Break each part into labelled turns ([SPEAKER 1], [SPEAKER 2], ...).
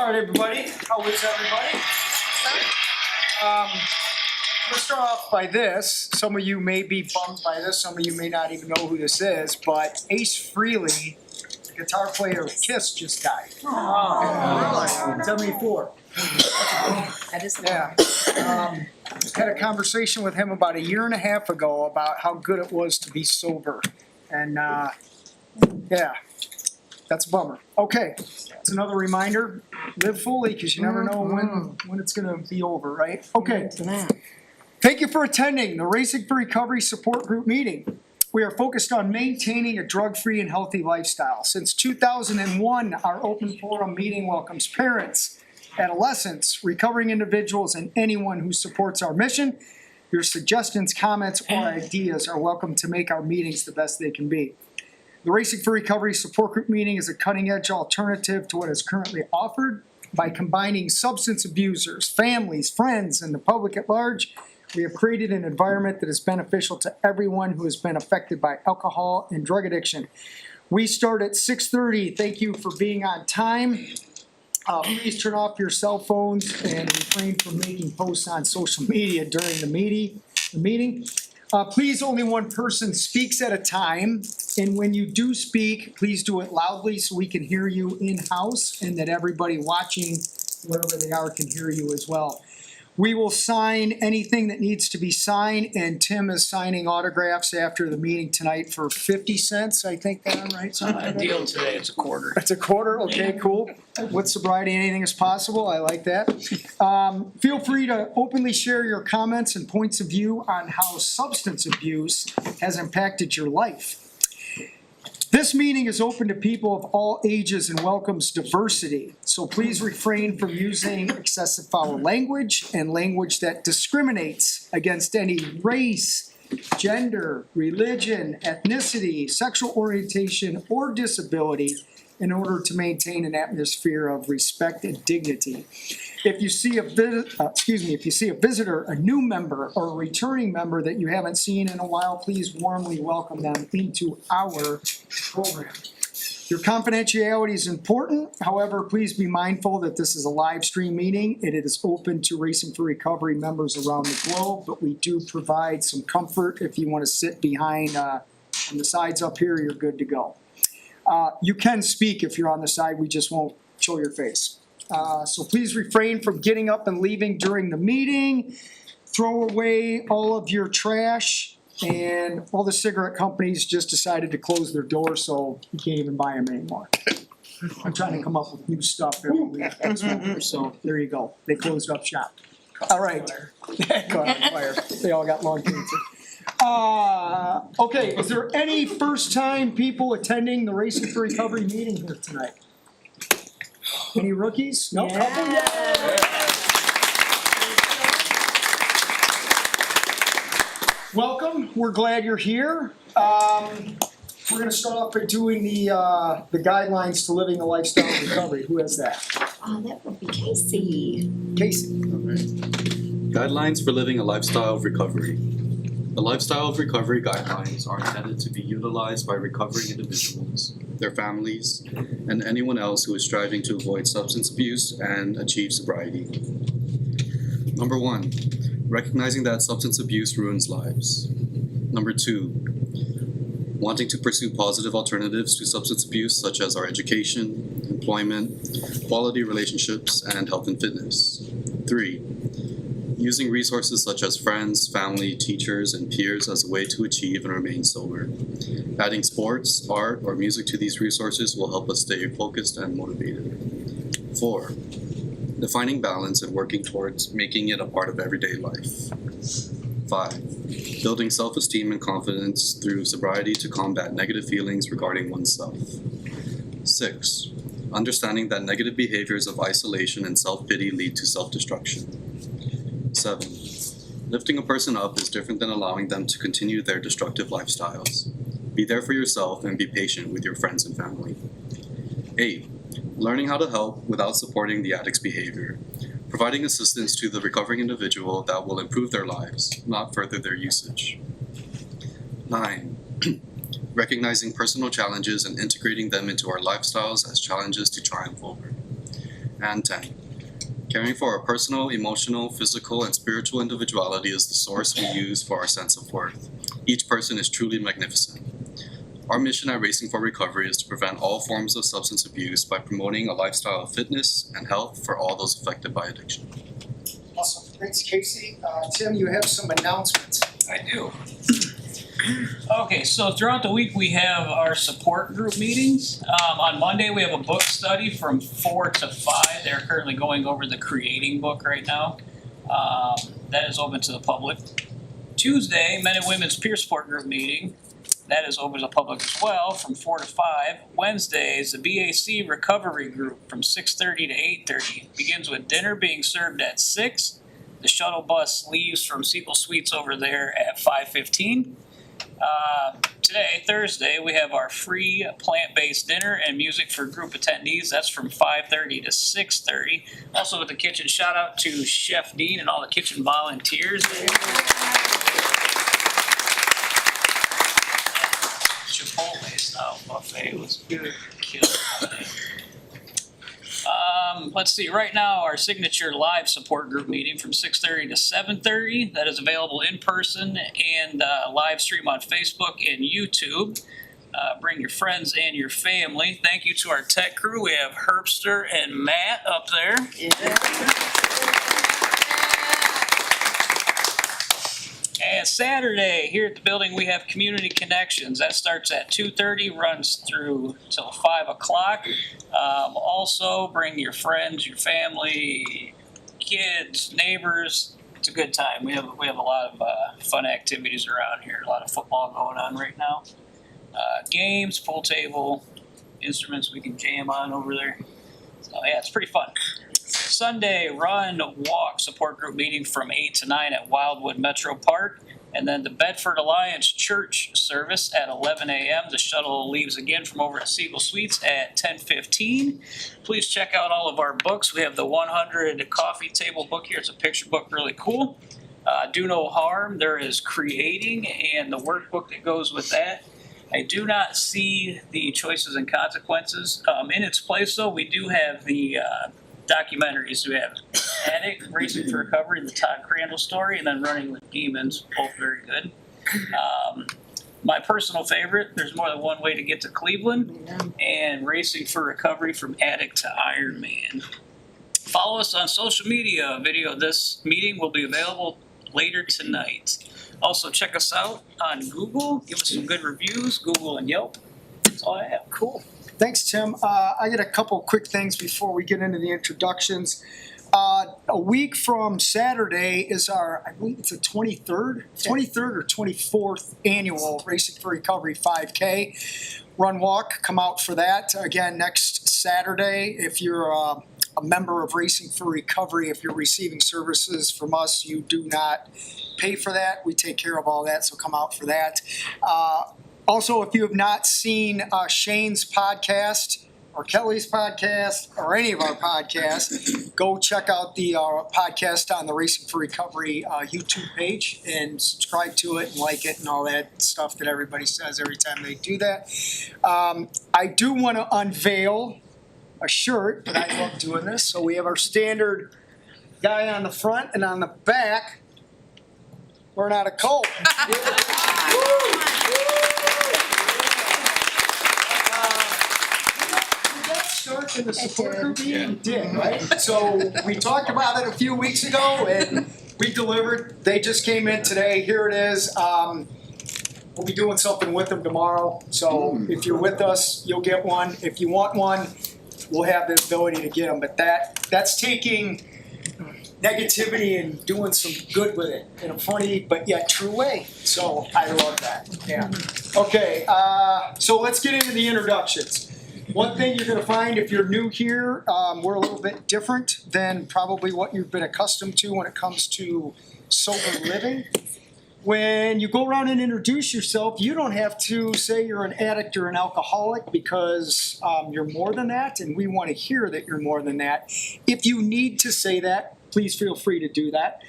[SPEAKER 1] All right, everybody. How is everybody? Let's start off by this. Some of you may be bummed by this. Some of you may not even know who this is. But Ace Frehley, the guitar player of Kiss, just died. Oh, 74.
[SPEAKER 2] That is
[SPEAKER 1] Yeah. Had a conversation with him about a year and a half ago about how good it was to be sober. And yeah, that's a bummer. Okay, it's another reminder. Live fully because you never know when it's going to be over, right? Okay. Thank you for attending the Racing for Recovery Support Group meeting. We are focused on maintaining a drug-free and healthy lifestyle. Since 2001, our open forum meeting welcomes parents, adolescents, recovering individuals, and anyone who supports our mission. Your suggestions, comments, or ideas are welcome to make our meetings the best they can be. The Racing for Recovery Support Group meeting is a cutting-edge alternative to what is currently offered. By combining substance abusers, families, friends, and the public at large, we have created an environment that is beneficial to everyone who has been affected by alcohol and drug addiction. We start at 6:30. Thank you for being on time. Please turn off your cell phones and refrain from making posts on social media during the meeting. Please, only one person speaks at a time. And when you do speak, please do it loudly so we can hear you in-house and that everybody watching, wherever they are, can hear you as well. We will sign anything that needs to be signed, and Tim is signing autographs after the meeting tonight for 50 cents, I think, Dan, right?
[SPEAKER 3] Deal today, it's a quarter.
[SPEAKER 1] It's a quarter? Okay, cool. With sobriety, anything is possible. I like that. Feel free to openly share your comments and points of view on how substance abuse has impacted your life. This meeting is open to people of all ages and welcomes diversity. So please refrain from using excessive foul language and language that discriminates against any race, gender, religion, ethnicity, sexual orientation, or disability in order to maintain an atmosphere of respect and dignity. If you see a visitor, a new member, or a returning member that you haven't seen in a while, please warmly welcome them into our program. Your confidentiality is important. However, please be mindful that this is a live stream meeting and it is open to Racing for Recovery members around the globe, but we do provide some comfort. If you want to sit behind on the sides up here, you're good to go. You can speak if you're on the side, we just won't show your face. So please refrain from getting up and leaving during the meeting. Throw away all of your trash. And all the cigarette companies just decided to close their doors, so you can't even buy them anymore. I'm trying to come up with new stuff every week. So there you go. They closed up shop. All right. Caught on fire. They all got lung cancer. Okay, is there any first-time people attending the Racing for Recovery meeting here tonight? Any rookies? No? Yeah. Welcome. We're glad you're here. We're going to start off by doing the guidelines to living a lifestyle of recovery. Who has that?
[SPEAKER 2] That would be Casey.
[SPEAKER 1] Casey.
[SPEAKER 4] Okay. Guidelines for living a lifestyle of recovery. The lifestyle of recovery guidelines are intended to be utilized by recovering individuals, their families, and anyone else who is striving to avoid substance abuse and achieve sobriety. Number 1, recognizing that substance abuse ruins lives. Number 2, wanting to pursue positive alternatives to substance abuse such as our education, employment, quality relationships, and health and fitness. 3, using resources such as friends, family, teachers, and peers as a way to achieve and remain sober. Adding sports, art, or music to these resources will help us stay focused and motivated. 4, defining balance and working towards making it a part of everyday life. 5, building self-esteem and confidence through sobriety to combat negative feelings regarding oneself. 6, understanding that negative behaviors of isolation and self-pity lead to self-destruction. 7, lifting a person up is different than allowing them to continue their destructive lifestyles. Be there for yourself and be patient with your friends and family. 8, learning how to help without supporting the addict's behavior, providing assistance to the recovering individual that will improve their lives, not further their usage. 9, recognizing personal challenges and integrating them into our lifestyles as challenges to triumph over. and 10. Caring for our personal, emotional, physical, and spiritual individuality is the source we use for our sense of worth. Each person is truly magnificent. Our mission at Racing for Recovery is to prevent all forms of substance abuse by promoting a lifestyle of fitness and health for all those affected by addiction.
[SPEAKER 1] Awesome, thanks Casey. Tim, you have some announcements.
[SPEAKER 3] I do. Okay, so throughout the week, we have our support group meetings. On Monday, we have a book study from 4 to 5. They're currently going over the Creating book right now. That is open to the public. Tuesday, Men and Women's Peer Support Group meeting. That is open to the public as well from 4 to 5. Wednesday is the BAC Recovery Group from 6:30 to 8:30. Begins with dinner being served at 6. The shuttle bus leaves from Sequel Suites over there at 5:15. Today, Thursday, we have our free plant-based dinner and music for group attendees. That's from 5:30 to 6:30. Also with the kitchen, shout out to Chef Dean and all the kitchen volunteers. Chipotle style buffet was good. Let's see, right now, our signature live support group meeting from 6:30 to 7:30. That is available in person and live stream on Facebook and YouTube. Bring your friends and your family. Thank you to our tech crew. We have Herbster and Matt up there. And Saturday, here at the building, we have Community Connections. That starts at 2:30, runs through till 5 o'clock. Also, bring your friends, your family, kids, neighbors. It's a good time. We have a lot of fun activities around here. A lot of football going on right now. Games, pool table, instruments we can jam on over there. So yeah, it's pretty fun. Sunday, run, walk support group meeting from 8 to 9 at Wildwood Metro Park. And then the Bedford Alliance Church service at 11 a.m. The shuttle leaves again from over at Sequel Suites at 10:15. Please check out all of our books. We have the 100 coffee table book here. It's a picture book, really cool. Do No Harm. There is Creating and the workbook that goes with that. I do not see the Choices and Consequences. In its place, though, we do have the documentaries. We have Addict, Racing for Recovery, the Todd Crandall story, and then Running with Demons, both very good. My personal favorite, There's More Than One Way to Get to Cleveland, and Racing for Recovery from Addict to Iron Man. Follow us on social media. A video of this meeting will be available later tonight. Also, check us out on Google. Give us some good reviews, Google and Yelp. That's all I have.
[SPEAKER 1] Cool. Thanks, Tim. I got a couple quick things before we get into the introductions. A week from Saturday is I believe it's the 23rd or 24th annual Racing for Recovery 5K. Run, walk, come out for that. Again, next Saturday, if you're a member of Racing for Recovery, if you're receiving services from us, you do not pay for that. We take care of all that, so come out for that. Also, if you have not seen Shane's podcast or Kelly's podcast or any of our podcasts, go check out the podcast on the Racing for Recovery YouTube page and subscribe to it and like it and all that stuff that everybody says every time they do that. I do want to unveil a shirt, but I love doing this. So we have our standard guy on the front, and on the back, we're not a cult. In the support group meeting, did, right? So we talked about it a few weeks ago and we delivered. They just came in today. Here it is. We'll be doing something with them tomorrow. So if you're with us, you'll get one. If you want one, we'll have the ability to get them. But that's taking negativity and doing some good with it in a funny but yet true way. So I love that. Yeah. Okay, so let's get into the introductions. One thing you're going to find if you're new here, we're a little bit different than probably what you've been accustomed to when it comes to sober living. When you go around and introduce yourself, you don't have to say you're an addict or an alcoholic because you're more than that, and we want to hear that you're more than that. If you need to say that, please feel free to do that.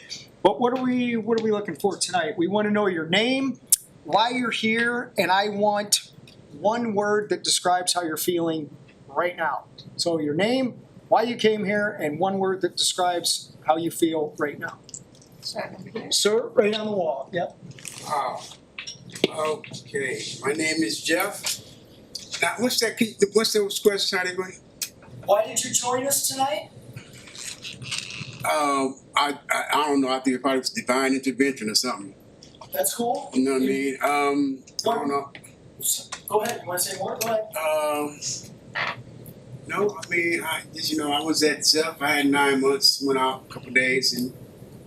[SPEAKER 1] But what are we looking for tonight? We want to know your name, why you're here, and I want one word that describes how you're feeling right now. So your name, why you came here, and one word that describes how you feel right now. Sir, right on the wall, yep.
[SPEAKER 5] Okay, my name is Jeff. Now, what's that question, how they going?
[SPEAKER 1] Why did you join us tonight?
[SPEAKER 5] I don't know, I think it probably was divine intervention or something.
[SPEAKER 1] That's cool.
[SPEAKER 5] You know what I mean? I don't know.
[SPEAKER 1] Go ahead, you wanna say more? Go ahead.
[SPEAKER 5] No, I mean, I was at Zeph, I had 9 months, went out a couple days and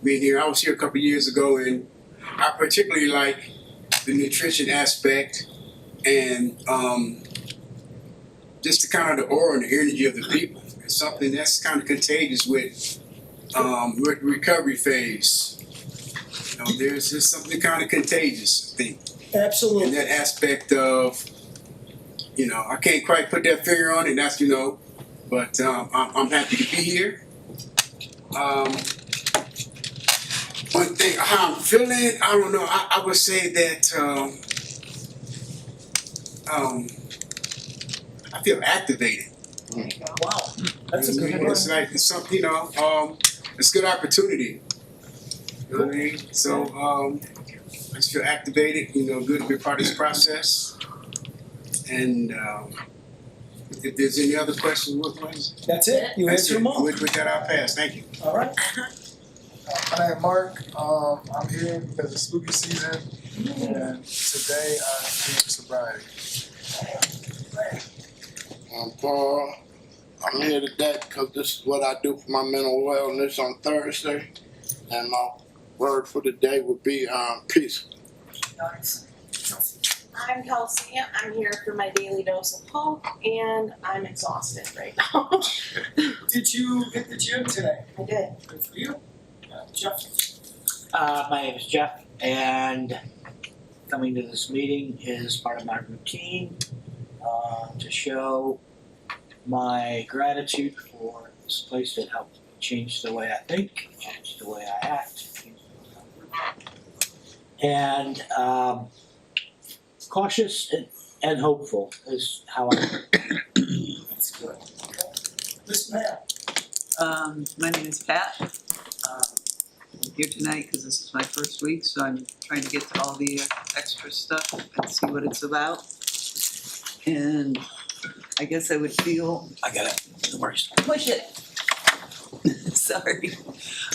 [SPEAKER 5] been here. I was here a couple years ago, and I particularly like the nutrition aspect and just the kind of the aura and the energy of the people. It's something that's kind of contagious with recovery phase. There's just something kind of contagious, I think.
[SPEAKER 1] Absolutely.
[SPEAKER 5] And that aspect of, I can't quite put that finger on it, that's, but I'm happy to be here. One thing, how I'm feeling, I don't know, I would say that I feel activated.
[SPEAKER 1] Wow, that's a good word.
[SPEAKER 5] It's like, it's something, it's a good opportunity. You know what I mean? So, I just feel activated, good to be part of this process. And if there's any other questions, what was?
[SPEAKER 1] That's it, you answered them all.
[SPEAKER 5] With that, I'll pass, thank you.
[SPEAKER 1] All right.
[SPEAKER 6] Hi, I'm Mark. I'm here because it's spooky season, and today I'm doing sobriety.
[SPEAKER 7] I'm Paul. I'm here today because this is what I do for my mental wellness on Thursday, and my word for the day would be peace.
[SPEAKER 8] I'm Kelsey. I'm here for my daily dose of hope, and I'm exhausted right now.
[SPEAKER 1] Did you hit the gym today?
[SPEAKER 8] I did.
[SPEAKER 1] Good for you. Jeff?
[SPEAKER 9] My name is Jeff, and coming to this meeting is part of my routine to show my gratitude for this place that helped me change the way I think, change the way I act, change the way I work. And cautious and hopeful is how I work.
[SPEAKER 1] That's good. This man.
[SPEAKER 10] My name is Pat. I'm here tonight because this is my first week, so I'm trying to get to all the extra stuff and see what it's about. And I guess I would feel.
[SPEAKER 9] I got it. No worries.
[SPEAKER 10] Push it. Sorry.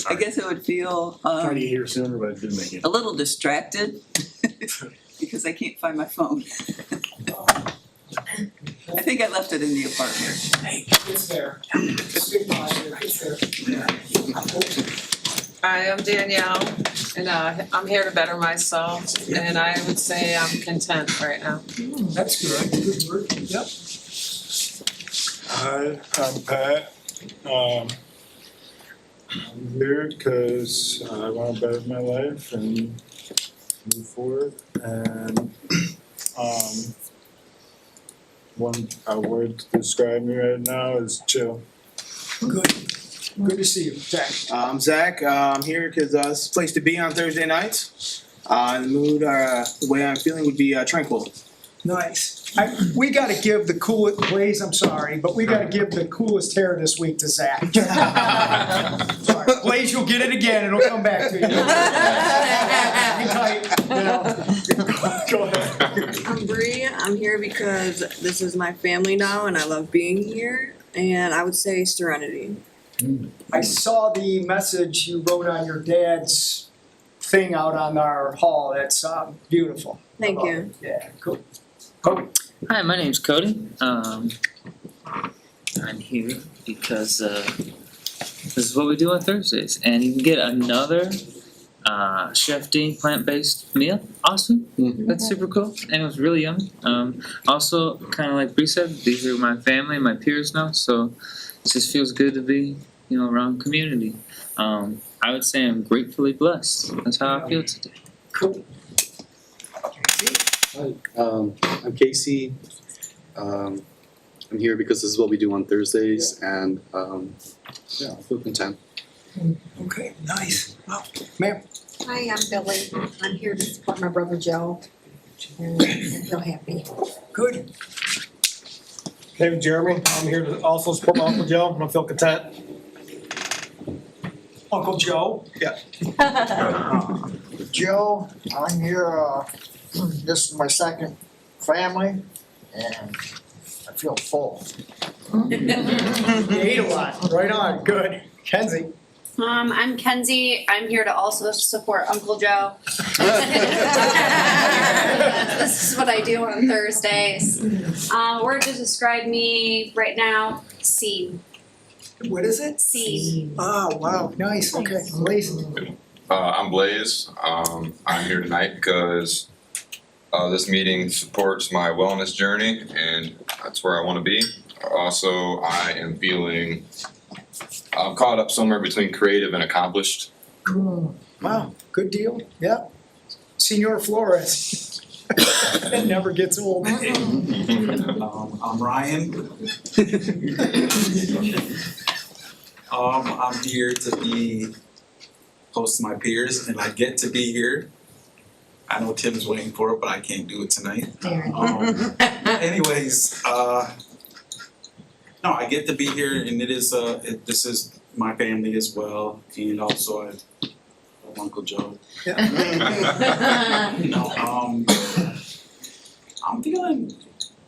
[SPEAKER 10] I guess I would feel
[SPEAKER 6] Trying to get here sooner, but I didn't make it.
[SPEAKER 10] a little distracted because I can't find my phone. I think I left it in the apartment.
[SPEAKER 1] It's there. It's there.
[SPEAKER 11] Hi, I'm Danielle, and I'm here to better myself, and I would say I'm content right now.
[SPEAKER 1] That's good. Good word. Yep.
[SPEAKER 6] Hi, I'm Pat. I'm here because I want to better my life and move forward. And one word to describe me right now is chill.
[SPEAKER 1] Good. Good to see you, Zach.
[SPEAKER 12] I'm Zach. I'm here because it's a place to be on Thursday nights. The mood, the way I'm feeling would be tranquil.
[SPEAKER 1] Nice. We gotta give the coolest, Blaze, I'm sorry, but we gotta give the coolest hair this week to Zach. Sorry. Blaze, you'll get it again, it'll come back to you. Hang tight, you know. Go ahead.
[SPEAKER 13] I'm Bree. I'm here because this is my family now and I love being here. And I would say serenity.
[SPEAKER 1] I saw the message you wrote on your dad's thing out on our hall. That's beautiful.
[SPEAKER 13] Thank you.
[SPEAKER 1] Yeah, cool. Cody.
[SPEAKER 14] Hi, my name's Cody. I'm here because this is what we do on Thursdays, and you can get another Chef D plant-based meal. Awesome. That's super cool, and it was really yummy. Also, kind of like Bree said, these are my family, my peers now, so it just feels good to be, around community. I would say I'm gratefully blessed. That's how I feel today.
[SPEAKER 1] Cool.
[SPEAKER 4] Hi, I'm Casey. I'm here because this is what we do on Thursdays, and I feel content.
[SPEAKER 1] Okay, nice. Wow. Ma'am.
[SPEAKER 2] Hi, I'm Billy. I'm here to support my brother Joe and feel happy.
[SPEAKER 1] Good.
[SPEAKER 15] Name is Jeremy. I'm here to also support my Uncle Joe, and I feel content.
[SPEAKER 1] Uncle Joe?
[SPEAKER 15] Yeah.
[SPEAKER 16] Joe, I'm here, this is my second family, and I feel full.
[SPEAKER 1] You ate a lot, right on, good. Kenzie?
[SPEAKER 17] I'm Kenzie. I'm here to also support Uncle Joe. This is what I do on Thursdays. Word to describe me right now, scene.
[SPEAKER 1] What is it?
[SPEAKER 17] Scene.
[SPEAKER 1] Oh, wow, nice, okay, amazing.
[SPEAKER 18] I'm Blaze. I'm here tonight because this meeting supports my wellness journey, and that's where I want to be. Also, I am feeling caught up somewhere between creative and accomplished.
[SPEAKER 1] Wow, good deal, yeah. Senor Flores. It never gets old.
[SPEAKER 19] I'm Ryan. I'm here to be close to my peers, and I get to be here. I know Tim's waiting for it, but I can't do it tonight. Anyways, no, I get to be here, and it is this is my family as well, and also I love Uncle Joe. I'm feeling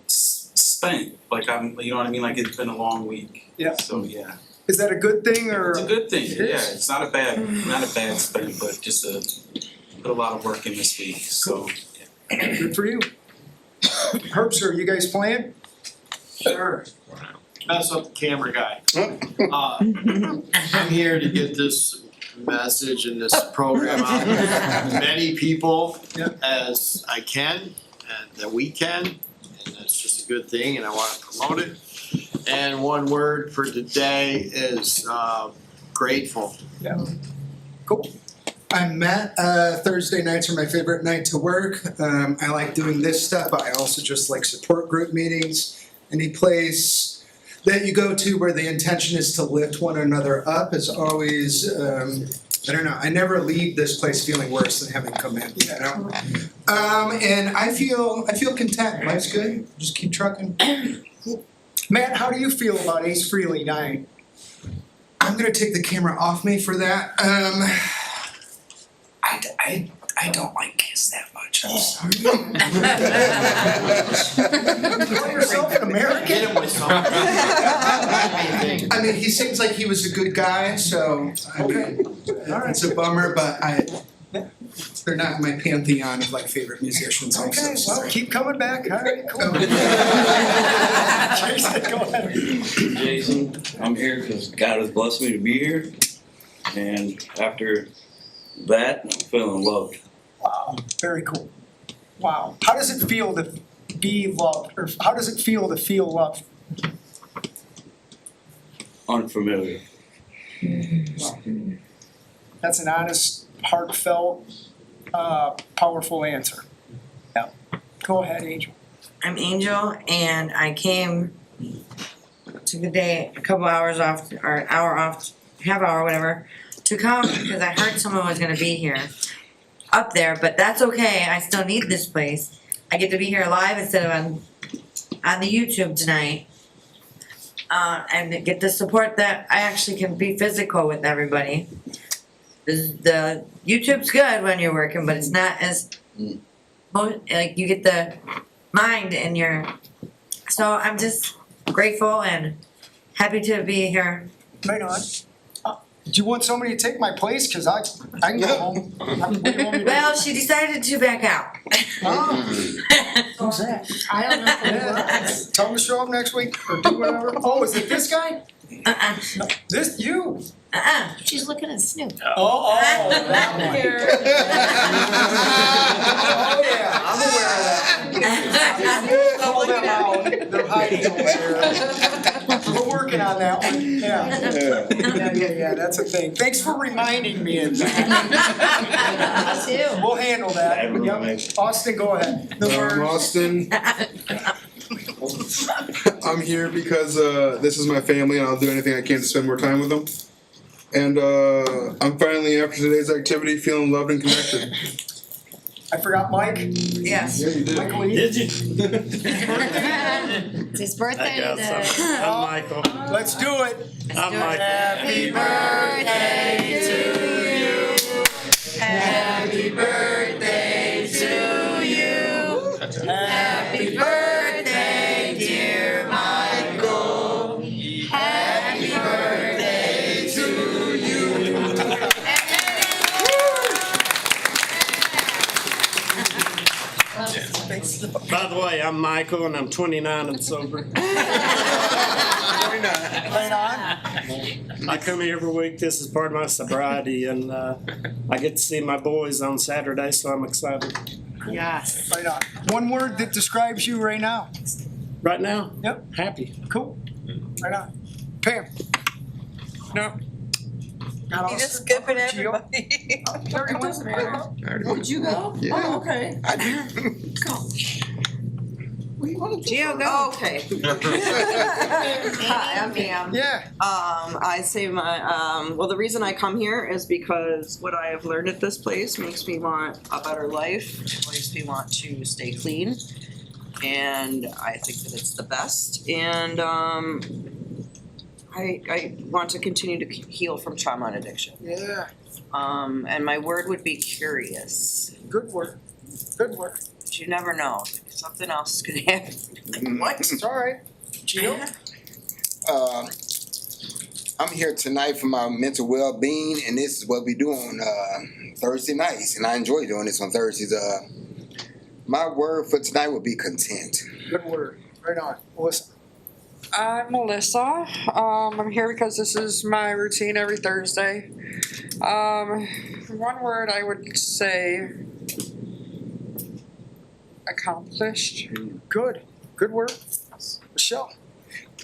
[SPEAKER 19] spent, like you know what I mean, like it's been a long week.
[SPEAKER 1] Yeah.
[SPEAKER 19] So yeah.
[SPEAKER 1] Is that a good thing or?
[SPEAKER 19] It's a good thing.
[SPEAKER 1] It
[SPEAKER 19] Yeah,
[SPEAKER 1] is?
[SPEAKER 19] it's not a bad spend, but just put a lot of work in this week. So
[SPEAKER 1] Good for you. Herbs, are you guys playing?
[SPEAKER 20] Sure. Mess up the camera guy. I'm here to get this message and this program out to as many people as I can and that we can. And that's just a good thing, and I want to promote it. And one word for today is grateful.
[SPEAKER 1] Yeah. Cool. I'm Matt. Thursday nights are my favorite night to work. I like doing this stuff, but I also just like support group meetings. Any place that you go to where the intention is to lift one another up is always, I don't know, I never leave this place feeling worse than having come in, you know? And I feel content. Life's good. Just keep trucking. Matt, how do you feel about Ace Frehley dying? I'm gonna take the camera off me for that. I don't like Kiss that much. I'm sorry. You call yourself an American?
[SPEAKER 20] Get him with something.
[SPEAKER 1] I mean, he seems like he was a good guy, so I mean, it's a bummer, but they're not in my pantheon of like favorite musicians. Okay, well, keep coming back. All right, cool. Jason, go ahead.
[SPEAKER 21] Jason, I'm here because God has blessed me to be here, and after that, I'm feeling loved.
[SPEAKER 1] Wow, very cool. Wow, how does it feel to be loved, or how does it feel to feel loved?
[SPEAKER 21] Unfamiliar.
[SPEAKER 1] That's an honest, heartfelt, powerful answer. Yeah. Go ahead, Angel.
[SPEAKER 22] I'm Angel, and I came, took the day, a couple hours off, or an hour off, half hour, whatever, to come because I heard someone was gonna be here up there, but that's okay. I still need this place. I get to be here live instead of on the YouTube tonight. And get the support that I actually can be physical with everybody. The YouTube's good when you're working, but it's not as like you get the mind in your. So I'm just grateful and happy to be here.
[SPEAKER 1] Right on. Do you want somebody to take my place? Cause I can go home. What do you want me to do?
[SPEAKER 22] Well, she decided to back out.
[SPEAKER 1] Who's that?
[SPEAKER 22] I don't know who it was.
[SPEAKER 1] Tell him to show up next week or do whatever. Oh, is it this guy? No, this you.
[SPEAKER 2] She's looking at Snoop.
[SPEAKER 1] Oh, that one. Oh, yeah, I'm aware of that. Call them out. They're hiding over there. We're working on that one. Yeah, that's a thing. Thanks for reminding me of that.
[SPEAKER 2] Me too.
[SPEAKER 1] We'll handle that. Yep. Austin, go ahead.
[SPEAKER 23] I'm Austin. I'm here because this is my family and I'll do anything I can to spend more time with them. And I'm finally, after today's activity, feeling loved and connected.
[SPEAKER 1] I forgot Mike.
[SPEAKER 22] Yes.
[SPEAKER 23] Yeah, you did.
[SPEAKER 1] Michael E.
[SPEAKER 12] Did you?
[SPEAKER 2] It's his birthday today.
[SPEAKER 12] I'm Michael.
[SPEAKER 1] Let's do it.
[SPEAKER 12] I'm Michael.
[SPEAKER 22] Happy birthday to you. Happy birthday to you. Happy birthday, dear Michael. Happy birthday to you.
[SPEAKER 12] By the way, I'm Michael and I'm 29 and sober. I come here every week. This is part of my sobriety, and I get to see my boys on Saturday, so I'm excited.
[SPEAKER 2] Yes.
[SPEAKER 1] Right on. One word that describes you right now.
[SPEAKER 12] Right now?
[SPEAKER 1] Yep.
[SPEAKER 12] Happy.
[SPEAKER 1] Cool. Right on. Pam.
[SPEAKER 12] No.
[SPEAKER 1] You
[SPEAKER 13] just skipping everybody.
[SPEAKER 20] Would
[SPEAKER 13] you go?
[SPEAKER 20] Yeah.
[SPEAKER 13] Oh, okay.
[SPEAKER 20] I do.
[SPEAKER 13] Gio, go. Okay. Hi, I'm Pam.
[SPEAKER 1] Yeah.
[SPEAKER 13] I say well, the reason I come here is because what I have learned at this place makes me want a better life. It makes me want to stay clean. And I think that it's the best. And I want to continue to heal from trauma and addiction.
[SPEAKER 1] Yeah.
[SPEAKER 13] And my word would be curious.
[SPEAKER 1] Good work. Good work.
[SPEAKER 13] But you never know. Something else could happen. Like, what?
[SPEAKER 1] It's all right. Gio?
[SPEAKER 3] I'm here tonight for my mental well-being, and this is what we do on Thursday nights, and I enjoy doing this on Thursdays. My word for tonight would be content.
[SPEAKER 1] Good word. Right on. Melissa.
[SPEAKER 11] I'm Melissa. I'm here because this is my routine every Thursday. One word I would say accomplished.
[SPEAKER 1] Good. Good work. Michelle.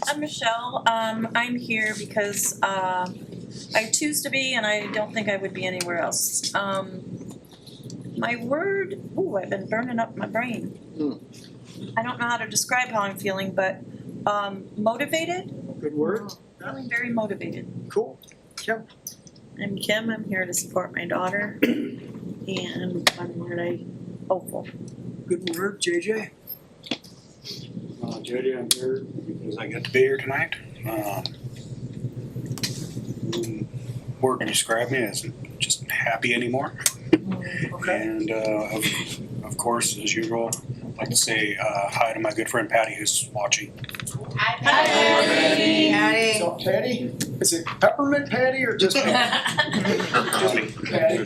[SPEAKER 5] I'm Michelle. I'm here because I choose to be, and I don't think I would be anywhere else. My word, I've been burning up my brain. I don't know how to describe how I'm feeling, but motivated.
[SPEAKER 1] Good word.
[SPEAKER 5] Feeling very motivated.
[SPEAKER 1] Cool. Kim.
[SPEAKER 5] I'm Kim. I'm here to support my daughter, and one word, hopeful.
[SPEAKER 1] Good word, JJ.
[SPEAKER 7] JJ, I'm here because I get to be here tonight. Word to describe me isn't just happy anymore.
[SPEAKER 1] Okay.
[SPEAKER 7] And of course, as usual, I'd like to say hi to my good friend Patty who's watching.
[SPEAKER 2] Hi,
[SPEAKER 22] Patty. Patty.
[SPEAKER 1] So, Patty, is it peppermint Patty or just Patty?
[SPEAKER 7] Just me.
[SPEAKER 1] Patty.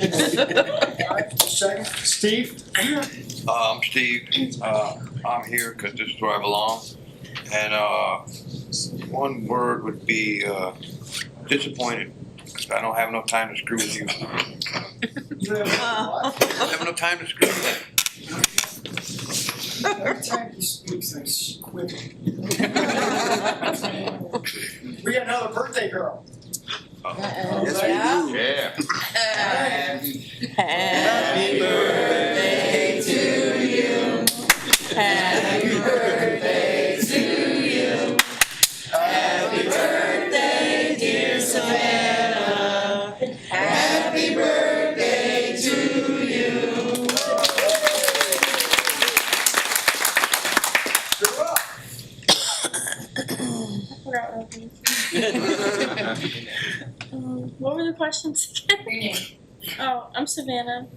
[SPEAKER 1] All right, second. Steve.
[SPEAKER 24] I'm Steve. I'm here because this is where I belong. And one word would be disappointed because I don't have enough time to screw with you.
[SPEAKER 1] You have
[SPEAKER 24] I don't have enough time to screw with you.
[SPEAKER 1] every time he speaks, I quit. We got another birthday girl.
[SPEAKER 24] Yes, we do. Yeah.
[SPEAKER 22] Happy birthday to you. Happy birthday to you. Happy birthday, dear Savannah. Happy birthday to you.
[SPEAKER 1] You're up.
[SPEAKER 25] What were the questions again?
[SPEAKER 2] Your name.
[SPEAKER 25] Oh, I'm Savannah.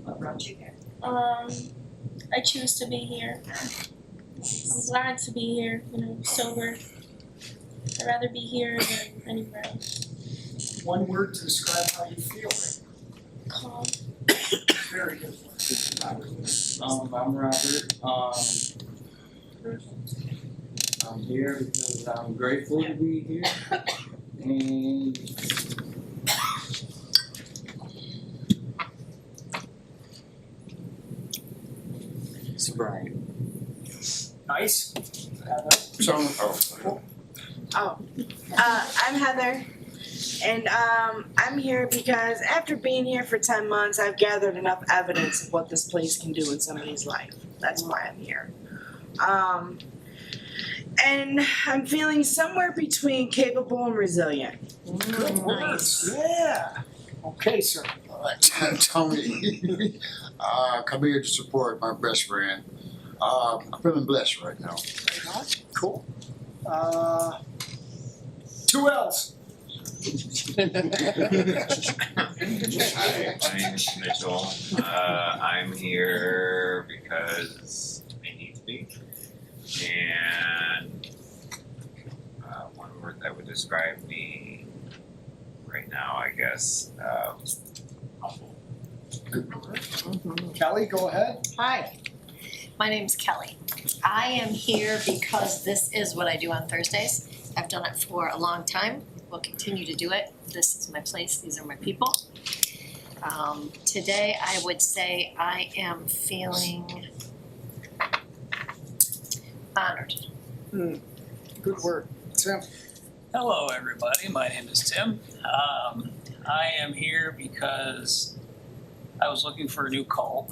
[SPEAKER 2] What brought you here?
[SPEAKER 25] I choose to be here. I'm glad to be here, sober. I'd rather be here than anywhere else.
[SPEAKER 1] One word to describe how you feel.
[SPEAKER 25] Calm.
[SPEAKER 1] Very good.
[SPEAKER 26] I'm Robert. I'm here because I'm grateful to be here. And
[SPEAKER 1] Sobriety. Nice.
[SPEAKER 27] I'm Heather, and I'm here because after being here for 10 months, I've gathered enough evidence of what this place can do in somebody's life. That's why I'm here. And I'm feeling somewhere between capable and resilient.
[SPEAKER 1] Good words. Yeah. Okay, sir.
[SPEAKER 16] Tony, come here to support my best friend. I'm feeling blessed right now.
[SPEAKER 1] Cool. 2 L's.
[SPEAKER 4] Hi, my name's Mitchell. I'm here because I need to be. And one word that would describe me right now, I guess, humble.
[SPEAKER 1] Kelly, go ahead.
[SPEAKER 6] Hi, my name's Kelly. I am here because this is what I do on Thursdays. I've done it for a long time, will continue to do it. This is my place, these are my people. Today I would say I am feeling honored.
[SPEAKER 1] Good word. Tim.
[SPEAKER 8] Hello, everybody. My name is Tim. I am here because I was looking for a new call.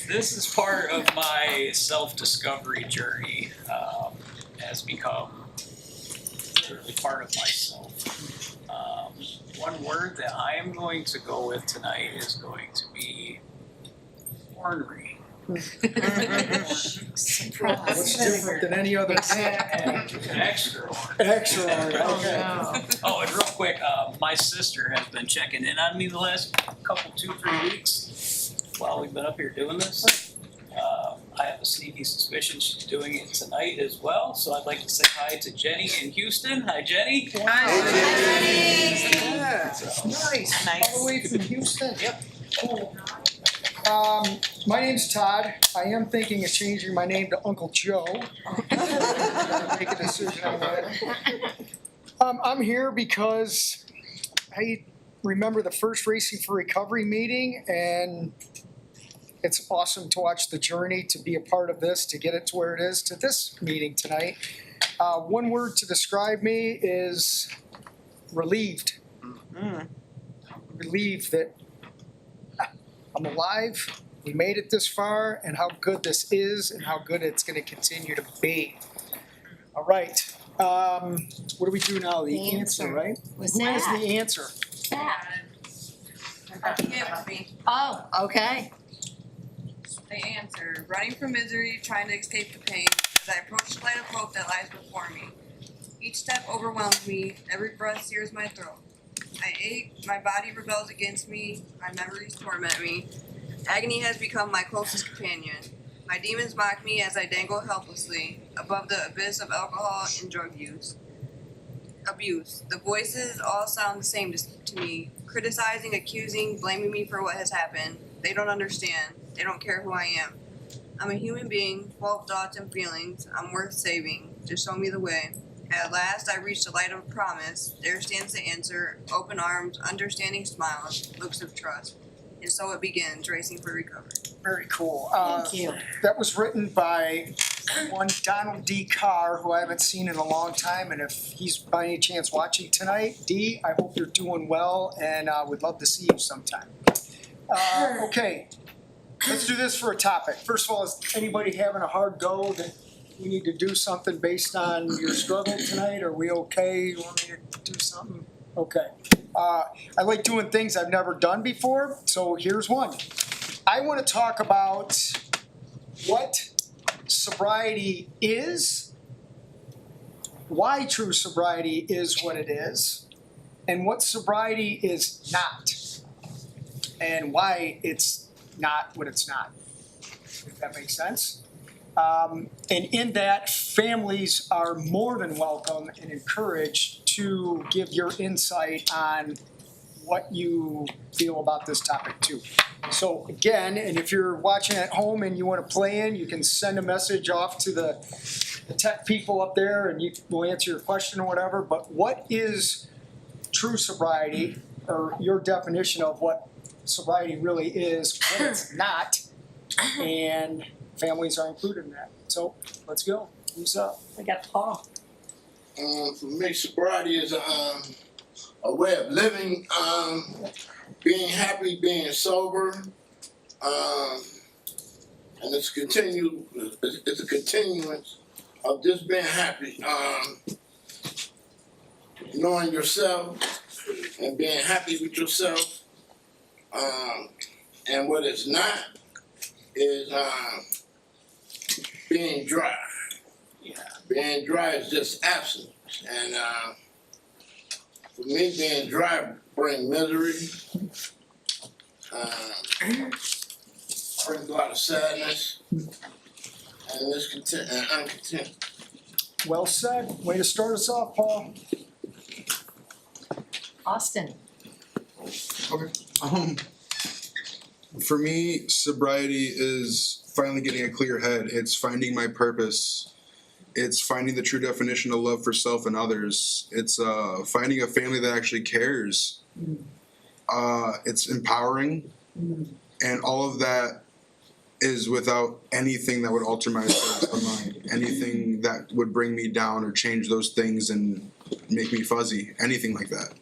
[SPEAKER 8] This is part of my self-discovery journey. Has become literally part of myself. One word that I am going to go with tonight is going to be ornery.
[SPEAKER 1] What's different than any other?
[SPEAKER 8] Extra
[SPEAKER 1] Extra, okay.
[SPEAKER 8] Oh, and real quick, my sister has been checking in on me the last couple, 2-3 weeks while we've been up here doing this. I have a sneaky suspicion she's doing it tonight as well, so I'd like to say hi to Jenny in Houston. Hi, Jenny.
[SPEAKER 1] Hi, Jenny. Yeah, nice. All the way from Houston.
[SPEAKER 8] Yep.
[SPEAKER 1] Cool. My name's Todd. I am thinking of changing my name to Uncle Joe. Make a decision on that. I'm here because I remember the first Racing for Recovery meeting, and it's awesome to watch the journey, to be a part of this, to get it to where it is, to this meeting tonight. One word to describe me is relieved. Relieved that I'm alive, we made it this far, and how good this is, and how good it's gonna continue to be. All right, what do we do now? The answer, right?
[SPEAKER 6] What's
[SPEAKER 1] Who has
[SPEAKER 6] that?
[SPEAKER 1] the answer?
[SPEAKER 6] Oh, okay.
[SPEAKER 9] The answer, running from misery, trying to escape the pain, as I approach the light of hope that lies before me. Each step overwhelms me, every breath sears my throat. I ache, my body rebels against me, my memories torment me. Agony has become my closest companion. My demons mock me as I dangle helplessly above the abyss of alcohol and drug use. Abuse. The voices all sound the same to me, criticizing, accusing, blaming me for what has happened. They don't understand. They don't care who I am. I'm a human being, full of thoughts and feelings. I'm worth saving. Just show me the way. At last, I reach the light of promise. There stands the answer, open arms, understanding smiles, looks of trust. And so it begins, Racing for Recovery.
[SPEAKER 1] Very cool.
[SPEAKER 6] Thank you.
[SPEAKER 1] That was written by one Donald D. Carr, who I haven't seen in a long time, and if he's by any chance watching tonight, D, I hope you're doing well, and would love to see you sometime. Okay, let's do this for a topic. First of all, is anybody having a hard go that we need to do something based on your struggle tonight? Are we okay? You want me to do something? Okay. I like doing things I've never done before, so here's one. I want to talk about what sobriety is, why true sobriety is what it is, and what sobriety is not, and why it's not what it's not. If that makes sense. And in that, families are more than welcome and encouraged to give your insight on what you feel about this topic too. So again, and if you're watching at home and you want to play in, you can send a message off to the tech people up there and we'll answer your question or whatever. But what is true sobriety, or your definition of what sobriety really is, what it's not, and families are included in that. So let's go. Who's up?
[SPEAKER 6] We got Paul.
[SPEAKER 16] For me, sobriety is a way of living, being happy, being sober,
[SPEAKER 10] and it's a continuance of just being happy. Knowing yourself and being happy with yourself. And what it's not is being dry. Being dry is just absence. And for me, being dry brings misery, brings a lot of sadness, and uncontent.
[SPEAKER 1] Well said. Way to start us off, Paul.
[SPEAKER 6] Austin.
[SPEAKER 23] Okay. For me, sobriety is finally getting a clear head. It's finding my purpose. It's finding the true definition of love for self and others. It's finding a family that actually cares. It's empowering. And all of that is without anything that would alter my state of mind. Anything that would bring me down or change those things and make me fuzzy. Anything like that.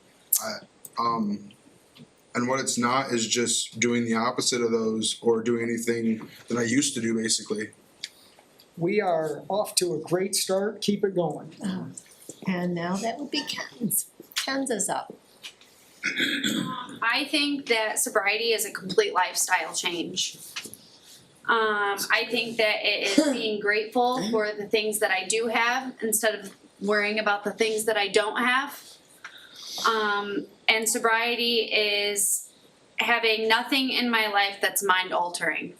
[SPEAKER 23] And what it's not is just doing the opposite of those or doing anything that I used to do, basically.
[SPEAKER 1] We are off to a great start. Keep it going.
[SPEAKER 6] And now that would be Ken's. Ken's is up.
[SPEAKER 14] I think that sobriety is a complete lifestyle change. I think that it is being grateful for the things that I do have instead of worrying about the things that I don't have. And sobriety is having nothing in my life that's mind altering.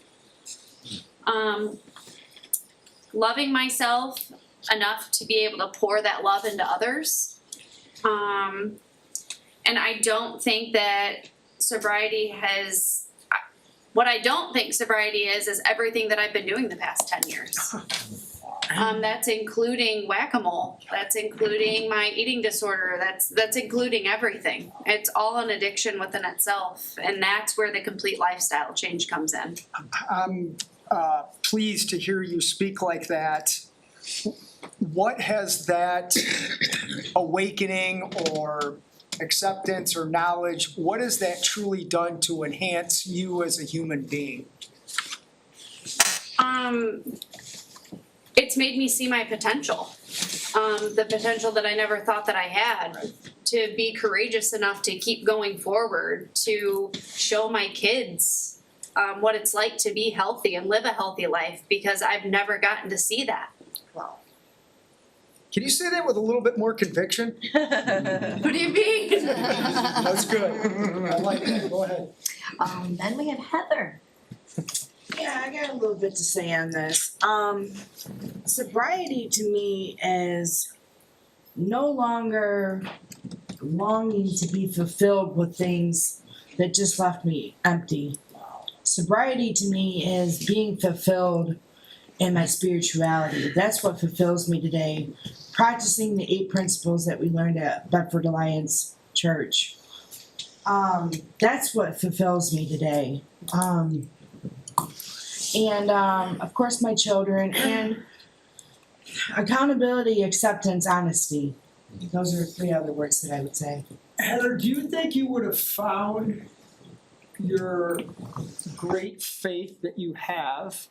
[SPEAKER 14] Loving myself enough to be able to pour that love into others. And I don't think that sobriety has, what I don't think sobriety is everything that I've been doing the past 10 years. That's including whack-a-mole. That's including my eating disorder. That's including everything. It's all an addiction within itself, and that's where the complete lifestyle change comes in.
[SPEAKER 1] I'm pleased to hear you speak like that. What has that awakening or acceptance or knowledge, what has that truly done to enhance you as a human being?
[SPEAKER 14] It's made me see my potential. The potential that I never thought that I had. To be courageous enough to keep going forward, to show my kids what it's like to be healthy and live a healthy life, because I've never gotten to see that.
[SPEAKER 1] Wow. Can you say that with a little bit more conviction?
[SPEAKER 14] What do you mean?
[SPEAKER 1] That's good. I like that. Go ahead.
[SPEAKER 6] Then we have Heather.
[SPEAKER 27] Yeah, I got a little bit to say on this. Sobriety to me is no longer longing to be fulfilled with things that just left me empty. Sobriety to me is being fulfilled in my spirituality. That's what fulfills me today. Practicing the 8 principles that we learned at Bedford Alliance Church. That's what fulfills me today. And of course my children, and accountability, acceptance, honesty. Those are 3 other words that I would say.
[SPEAKER 1] Heather, do you think you would have found your great faith that you have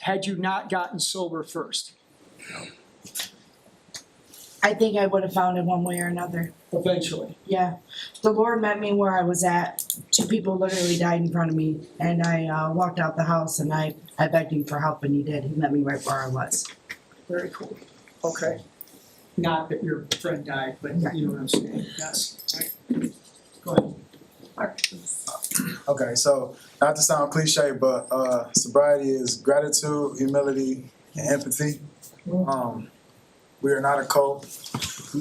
[SPEAKER 1] had you not gotten sober first?
[SPEAKER 27] I think I would have found it one way or another.
[SPEAKER 1] Eventually.
[SPEAKER 27] Yeah. The Lord met me where I was at. 2 people literally died in front of me, and I walked out the house and I begged him for help, and he did. He met me right where I was.
[SPEAKER 1] Very cool. Okay. Not that your friend died, but you know what I'm saying. Yes. Right. Go ahead.
[SPEAKER 27] Mark.
[SPEAKER 15] Okay, so not to sound cliche, but sobriety is gratitude, humility, and empathy. We are not a cult.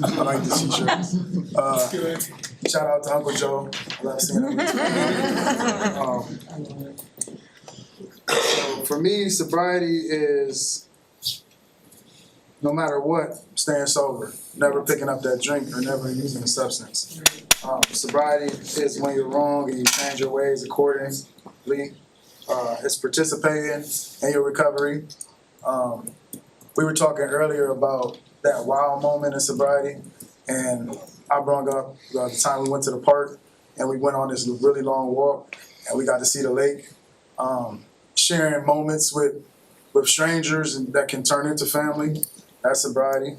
[SPEAKER 15] I like this t-shirt. Shout out to Uncle Joe. I love seeing him. So for me, sobriety is no matter what, staying sober, never picking up that drink or never using a substance. Sobriety is when you're wrong and you change your ways accordingly. It's participating in your recovery. We were talking earlier about that wow moment in sobriety, and I brought up the time we went to the park and we went on this really long walk and we got to see the lake. sharing moments with strangers and that can turn into family. That's sobriety.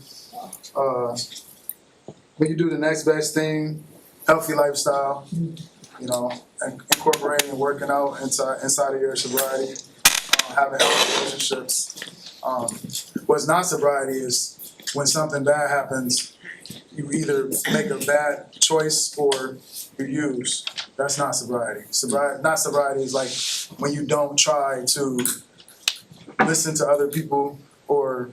[SPEAKER 15] When you do the next best thing, healthy lifestyle, you know, incorporating and working out inside of your sobriety, having healthy relationships. What's not sobriety is when something bad happens, you either make a bad choice or you use. That's not sobriety. Not sobriety is like when you don't try to listen to other people or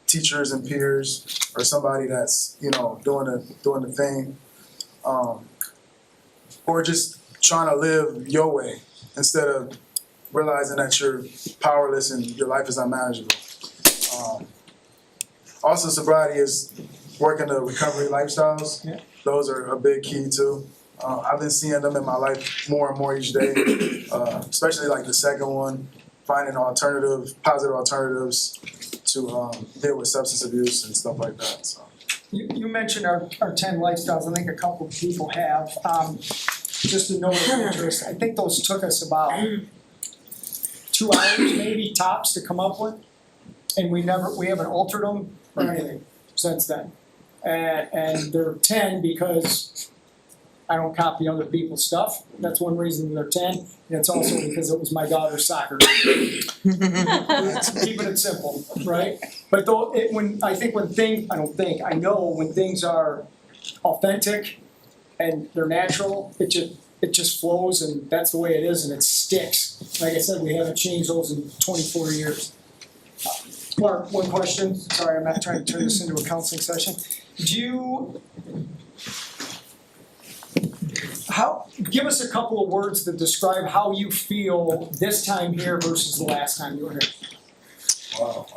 [SPEAKER 15] teachers and peers or somebody that's, you know, doing the thing, or just trying to live your way instead of realizing that you're powerless and your life is unmanageable. Also, sobriety is working the recovery lifestyles.
[SPEAKER 1] Yeah.
[SPEAKER 15] Those are a big key too. I've been seeing them in my life more and more each day, especially like the second one, finding positive alternatives to deal with substance abuse and stuff like that. So.
[SPEAKER 1] You mentioned our 10 lifestyles. I think a couple of people have. Just a note of interest. I think those took us about 2 hours, maybe tops, to come up with, and we haven't altered them or anything since then. And they're 10 because I don't copy other people's stuff. That's one reason they're 10, and it's also because it was my daughter's soccer game. Keeping it simple, right? But though I know when things are authentic and they're natural, it just flows, and that's the way it is, and it sticks. Like I said, we haven't changed those in 24 years. Mark, one question. Sorry, I'm not trying to turn this into a counseling session. Give us a couple of words that describe how you feel this time here versus the last time you were here.
[SPEAKER 15] Wow.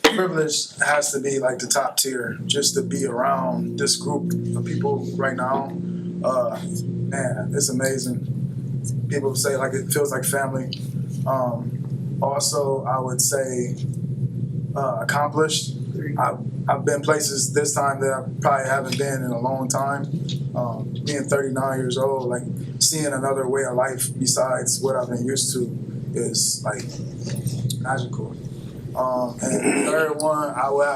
[SPEAKER 15] Privilege has to be like the top tier, just to be around this group of people right now. Man, it's amazing. People say like it feels like family. Also, I would say accomplished. I've been places this time that I probably haven't been in a long time. Being 39 years old, like seeing another way of life besides what I've been used to is like magical. And the third one, I would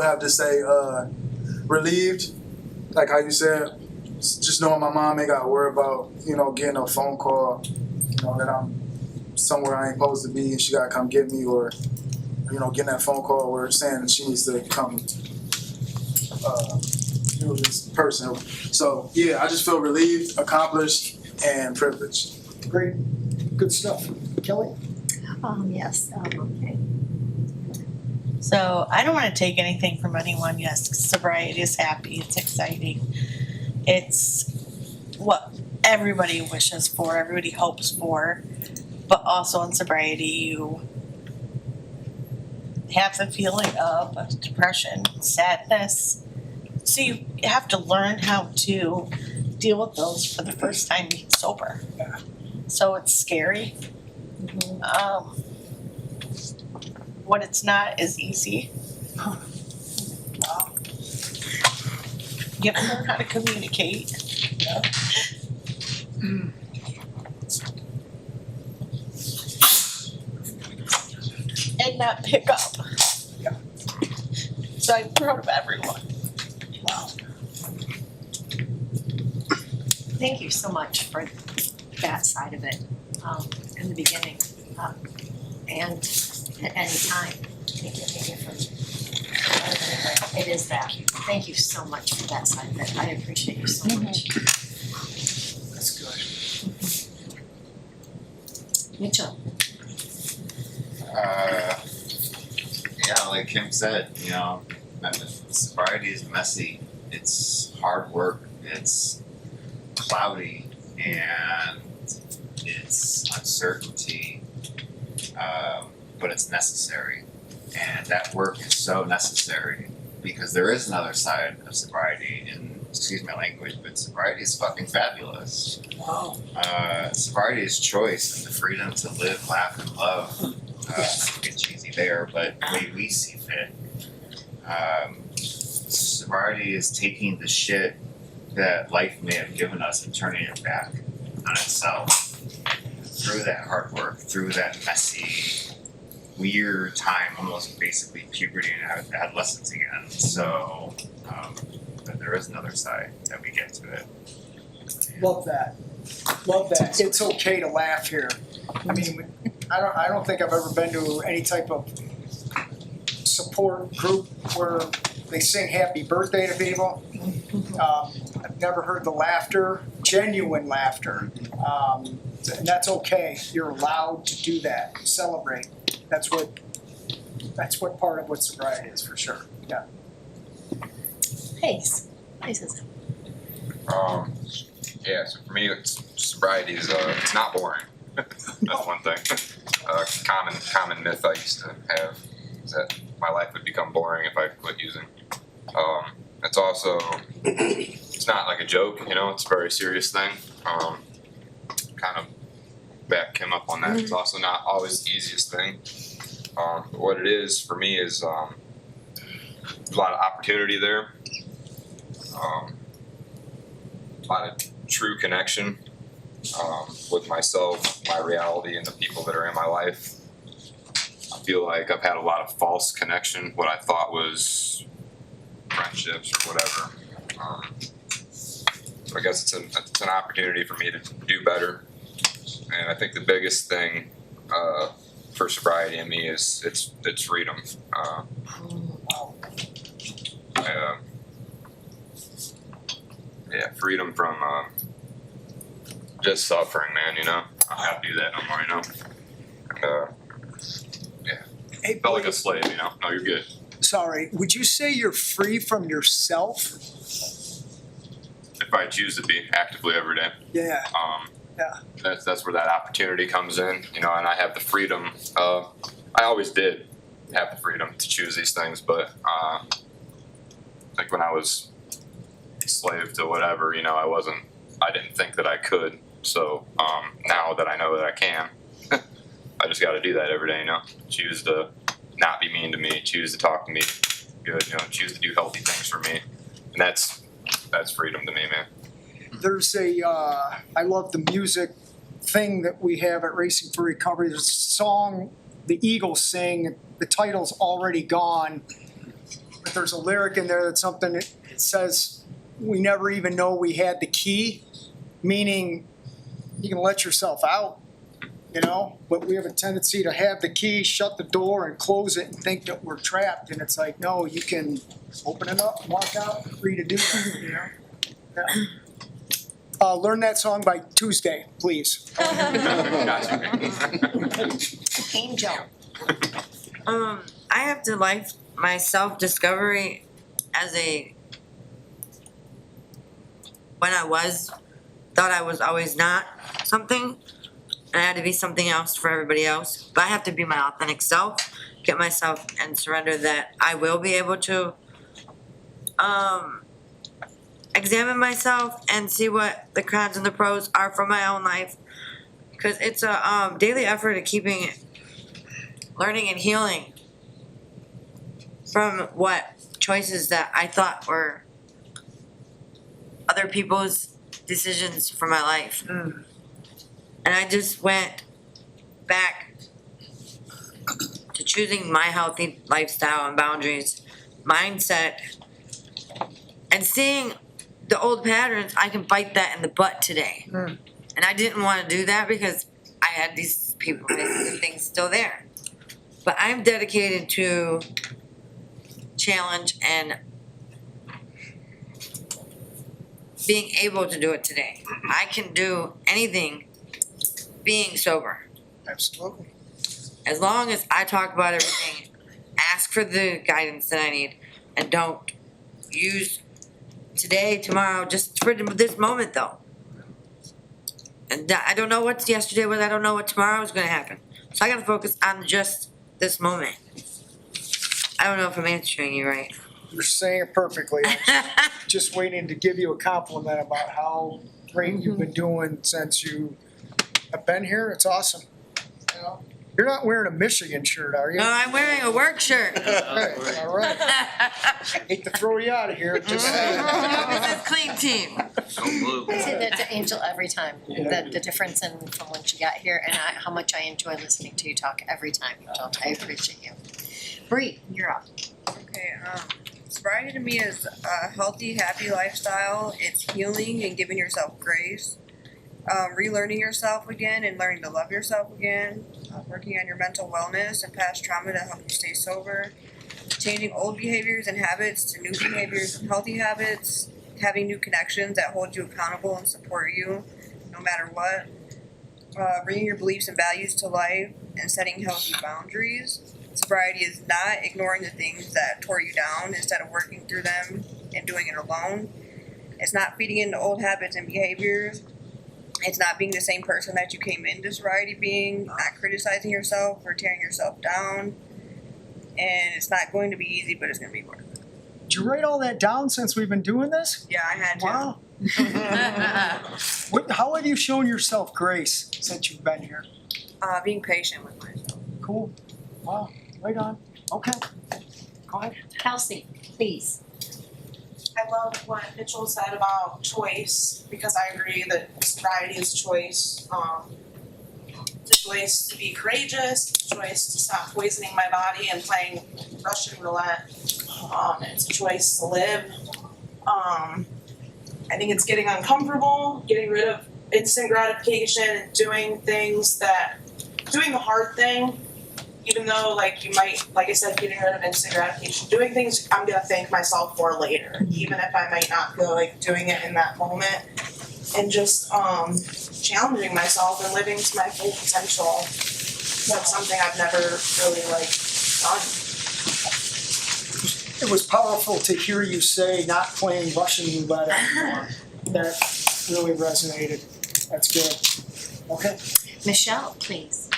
[SPEAKER 15] have to say relieved, like how you said, just knowing my mom ain't got to worry about, you know, getting a phone call, you know, that I'm somewhere I ain't supposed to be and she got to come get me, or, you know, getting that phone call where it's saying that she needs to come do this person. So yeah, I just feel relieved, accomplished, and privileged.
[SPEAKER 1] Great, good stuff. Kelly?
[SPEAKER 2] Yes, okay. So I don't want to take anything from anyone. Yes, sobriety is happy, it's exciting. It's what everybody wishes for, everybody hopes for, but also in sobriety you have the feeling of depression, sadness. So you have to learn how to deal with those for the first time being sober. So it's scary. What it's not is easy. You have to learn how to communicate. And not pick up. So I'm proud of everyone.
[SPEAKER 1] Wow.
[SPEAKER 6] Thank you so much for that side of it, in the beginning, and at any time. Thank you for it is that. Thank you so much for that side of it. I appreciate you so much.
[SPEAKER 1] That's good.
[SPEAKER 6] Mitchell.
[SPEAKER 4] Yeah, like Kim said, you know, sobriety is messy. It's hard work. It's cloudy, and it's uncertainty, but it's necessary. And that work is so necessary because there is another side of sobriety, and excuse my language, but sobriety is fucking fabulous.
[SPEAKER 1] Wow.
[SPEAKER 4] Sobriety is choice and the freedom to live, laugh, and love. Not to get cheesy there, but the way we see fit. Sobriety is taking the shit that life may have given us and turning it back on itself. through that hard work, through that messy, weird time, almost basically puberty and adolescence again. So, but there is another side that we get to it.
[SPEAKER 1] Love that. Love that. It's okay to laugh here. I mean, I don't think I've ever been to any type of support group where they sing happy birthday to people. I've never heard the laughter, genuine laughter. And that's okay. You're allowed to do that. Celebrate. That's what part of what sobriety is for sure. Yeah.
[SPEAKER 2] Pace.
[SPEAKER 12] Yeah, so for me, sobriety is it's not boring. That's one thing. Common myth I used to have is that my life would become boring if I quit using. It's also it's not like a joke, you know. It's a very serious thing. Kind of back him up on that. It's also not always the easiest thing. But what it is for me is a lot of opportunity there. A lot of true connection with myself, my reality, and the people that are in my life. I feel like I've had a lot of false connection, what I thought was friendships or whatever. So I guess it's an opportunity for me to do better. And I think the biggest thing for sobriety in me is it's freedom. Freedom from just suffering, man. You know, I don't have to do that no more. You know,
[SPEAKER 1] Hey,
[SPEAKER 12] felt like a slave. You know, no, you're good.
[SPEAKER 1] Sorry, would you say you're free from yourself?
[SPEAKER 12] If I choose to be actively every day.
[SPEAKER 1] Yeah. Yeah.
[SPEAKER 12] That's where that opportunity comes in, you know, and I have the freedom. I always did have the freedom to choose these things, but like when I was slave to whatever, you know, I didn't think that I could. So now that I know that I can, I just got to do that every day, you know. Choose to not be mean to me. Choose to talk to me good. You know, choose to do healthy things for me, and that's freedom to me, man.
[SPEAKER 1] There's I love the music thing that we have at Racing for Recovery. There's a song the Eagles sing. The title's already gone, but there's a lyric in there that's something that it says, "We never even know we had the key," meaning you can let yourself out, you know, but we have a tendency to have the key, shut the door, and close it and think that we're trapped. And it's like, no, you can open it up, walk out, free to do that, you know. Yeah. Learn that song by Tuesday, please.
[SPEAKER 22] Angel. I have to life my self-discovery as when I thought I was always not something, and I had to be something else for everybody else. But I have to be my authentic self, get myself and surrender that I will be able to examine myself and see what the cons and the pros are for my own life, because it's a daily effort of keeping learning and healing from what choices that I thought were other people's decisions for my life. And I just went back to choosing my healthy lifestyle and boundaries, mindset, and seeing the old patterns. I can fight that in the butt today. And I didn't want to do that because I had these people, these things still there. But I'm dedicated to challenge and being able to do it today. I can do anything being sober.
[SPEAKER 1] Absolutely.
[SPEAKER 22] As long as I talk about everything, ask for the guidance that I need, and don't use today, tomorrow, just for this moment though. And I don't know what's yesterday was, I don't know what tomorrow is gonna happen. So I gotta focus on just this moment. I don't know if I'm answering you right.
[SPEAKER 1] You're saying it perfectly. I'm just waiting to give you a compliment about how great you've been doing since you have been here. It's awesome. You know? You're not wearing a Michigan shirt, are you?
[SPEAKER 22] No, I'm wearing a work shirt.
[SPEAKER 1] Okay, all right. Hate to throw you out of here, just saying.
[SPEAKER 22] This is clean team.
[SPEAKER 6] I say that to Angel every time, the difference in from when she got here and how much I enjoy listening to you talk every time, Angel. I appreciate you. Bree, you're up.
[SPEAKER 9] Okay, sobriety to me is a healthy, happy lifestyle. It's healing and giving yourself grace. Relearning yourself again and learning to love yourself again. Working on your mental wellness and past trauma to help you stay sober. Changing old behaviors and habits to new behaviors and healthy habits. Having new connections that hold you accountable and support you no matter what. Bringing your beliefs and values to life and setting healthy boundaries. Sobriety is not ignoring the things that tore you down instead of working through them and doing it alone. It's not feeding into old habits and behaviors. It's not being the same person that you came into sobriety being, not criticizing yourself or tearing yourself down. And it's not going to be easy, but it's going to be worth it.
[SPEAKER 1] Did you write all that down since we've been doing this?
[SPEAKER 9] Yeah, I had to.
[SPEAKER 1] Wow. How have you shown yourself grace since you've been here?
[SPEAKER 9] Being patient with myself.
[SPEAKER 1] Cool. Wow. Right on. Okay. Go ahead.
[SPEAKER 6] Kelsey, please.
[SPEAKER 3] I love what Mitchell said about choice, because I agree that sobriety is choice. The choice to be courageous, the choice to stop poisoning my body and playing Russian roulette. It's a choice to live. I think it's getting uncomfortable, getting rid of instant gratification, and doing the hard thing. Even though, like, you might, like I said, getting rid of instant gratification, doing things I'm gonna thank myself for later, even if I might not feel like doing it in that moment. And just challenging myself and living to my full potential. That's something I've never really, done.
[SPEAKER 1] It was powerful to hear you say not playing Russian roulette anymore. That really resonated. That's good. Okay.
[SPEAKER 6] Michelle, please.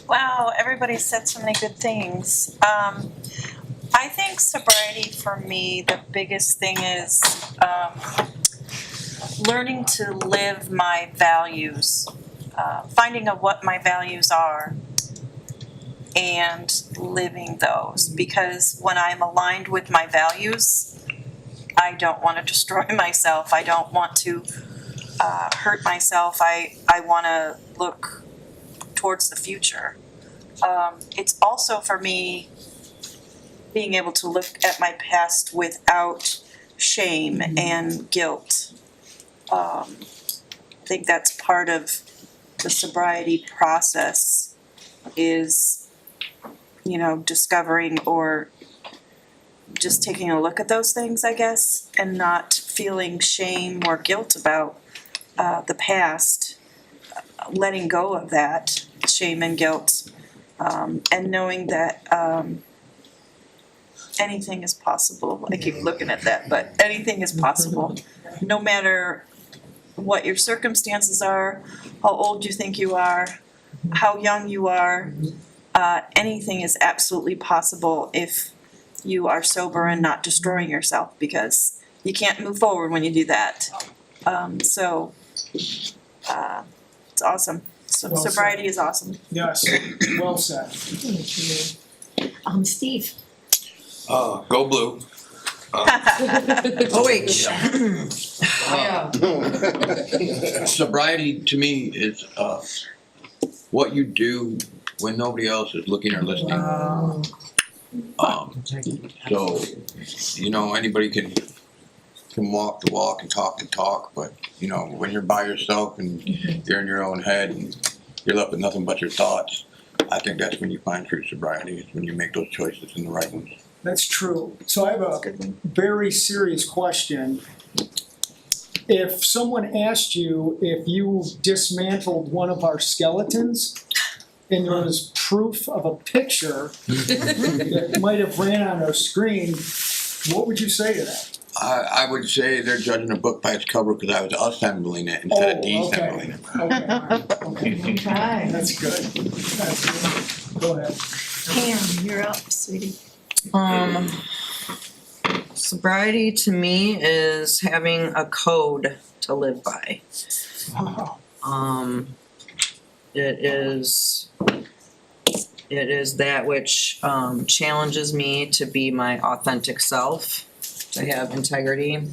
[SPEAKER 2] Wow, everybody said so many good things. I think sobriety for me, the biggest thing is learning to live my values, finding out what my values are and living those. Because when I'm aligned with my values, I don't want to destroy myself. I don't want to hurt myself. I want to look towards the future. It's also for me being able to look at my past without shame and guilt. I think that's part of the sobriety process is, discovering or just taking a look at those things, I guess, and not feeling shame or guilt about the past, letting go of that shame and guilt, and knowing that anything is possible. I keep looking at that, but anything is possible. No matter what your circumstances are, how old you think you are, how young you are, anything is absolutely possible if you are sober and not destroying yourself, because you can't move forward when you do that. So it's awesome. So
[SPEAKER 1] Well
[SPEAKER 2] sobriety
[SPEAKER 1] said.
[SPEAKER 2] is awesome.
[SPEAKER 1] Yes. Well said.
[SPEAKER 6] Thank you. Steve.
[SPEAKER 24] Go blue.
[SPEAKER 22] OH.
[SPEAKER 24] Sobriety to me is what you do when nobody else is looking or listening. So, anybody can walk the walk and talk the talk, but when you're by yourself and you're in your own head and you're left with nothing but your thoughts, I think that's when you find true sobriety, is when you make those choices and the right ones.
[SPEAKER 1] That's true. So I have a very serious question. If someone asked you if you dismantled one of our skeletons and there was proof of a picture that might have ran on our screen, what would you say to that?
[SPEAKER 24] I would say they're judging a book by its cover because I was assembling it instead of de-assembling it.
[SPEAKER 1] Okay. That's good. That's good. Go ahead.
[SPEAKER 6] Pam, you're up, sweetie.
[SPEAKER 22] Sobriety to me is having a code to live by. It is It is that which challenges me to be my authentic self, to have integrity,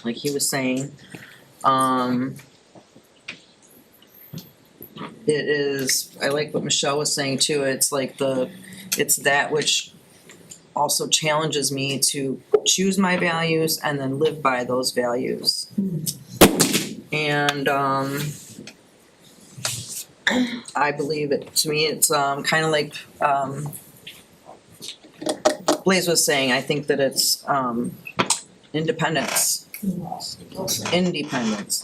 [SPEAKER 22] like he was saying. It is, I like what Michelle was saying too, it's that which also challenges me to choose my values and then live by those values. And I believe it, to me, it's kind of like Blaze was saying, I think that it's independence. Independence,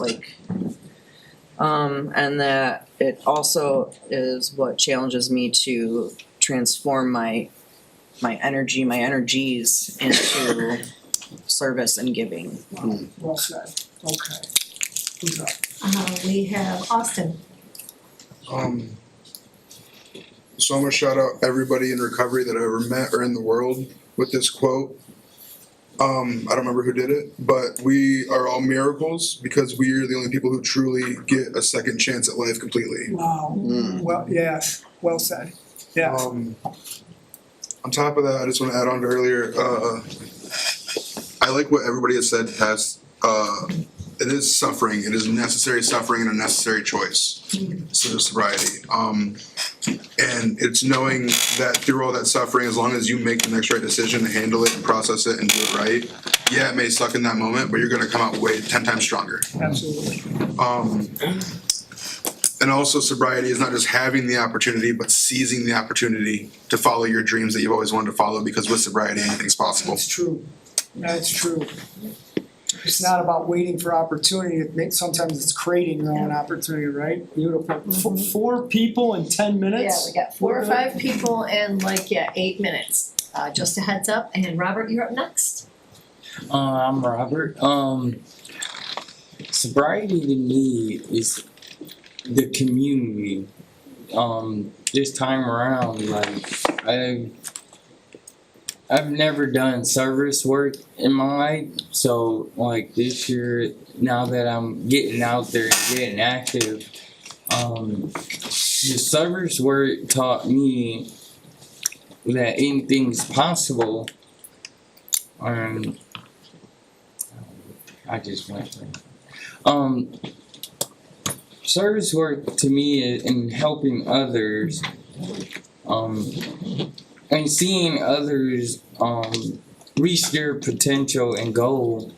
[SPEAKER 22] and that it also is what challenges me to transform my energies into service and giving.
[SPEAKER 1] Well said, okay. Who's up?
[SPEAKER 6] We have Austin.
[SPEAKER 23] So I'm gonna shout out everybody in recovery that I ever met or in the world with this quote. I don't remember who did it, but we are all miracles because we are the only people who truly get a second chance at life completely.
[SPEAKER 1] Wow, well, yes, well said, yes.
[SPEAKER 23] On top of that, I just want to add on to earlier, I like what everybody has said past, it is suffering, it is necessary suffering and a necessary choice, so sobriety. And it's knowing that through all that suffering, as long as you make the next right decision to handle it and process it and do it right, yeah, it may suck in that moment, but you're gonna come out way 10 times stronger.
[SPEAKER 1] Absolutely.
[SPEAKER 23] And also sobriety is not just having the opportunity, but seizing the opportunity to follow your dreams that you've always wanted to follow, because with sobriety, anything's possible.
[SPEAKER 1] That's true, that's true. It's not about waiting for opportunity, sometimes it's creating your own opportunity, right? Beautiful. 4 people in 10 minutes?
[SPEAKER 6] Yeah, we got 4 or 5 people and 8 minutes. Just a heads up, and Robert, you're up next.
[SPEAKER 26] I'm Robert. Sobriety to me is the community. This time around, I've never done service work in my life, so this year, now that I'm getting out there and getting active, the service work taught me that anything's possible. I just went there. Service work to me is in helping others, and seeing others reach their potential and goal,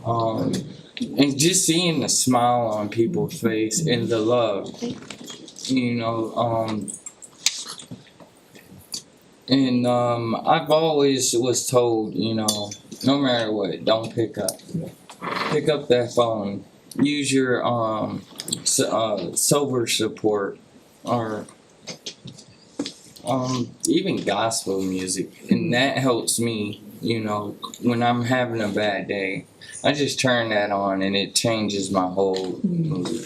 [SPEAKER 26] and just seeing the smile on people's face and the love, and I've always was told, no matter what, don't pick up that phone, use your sober support, or even gospel music, and that helps me, when I'm having a bad day. I just turn that on and it changes my whole mood.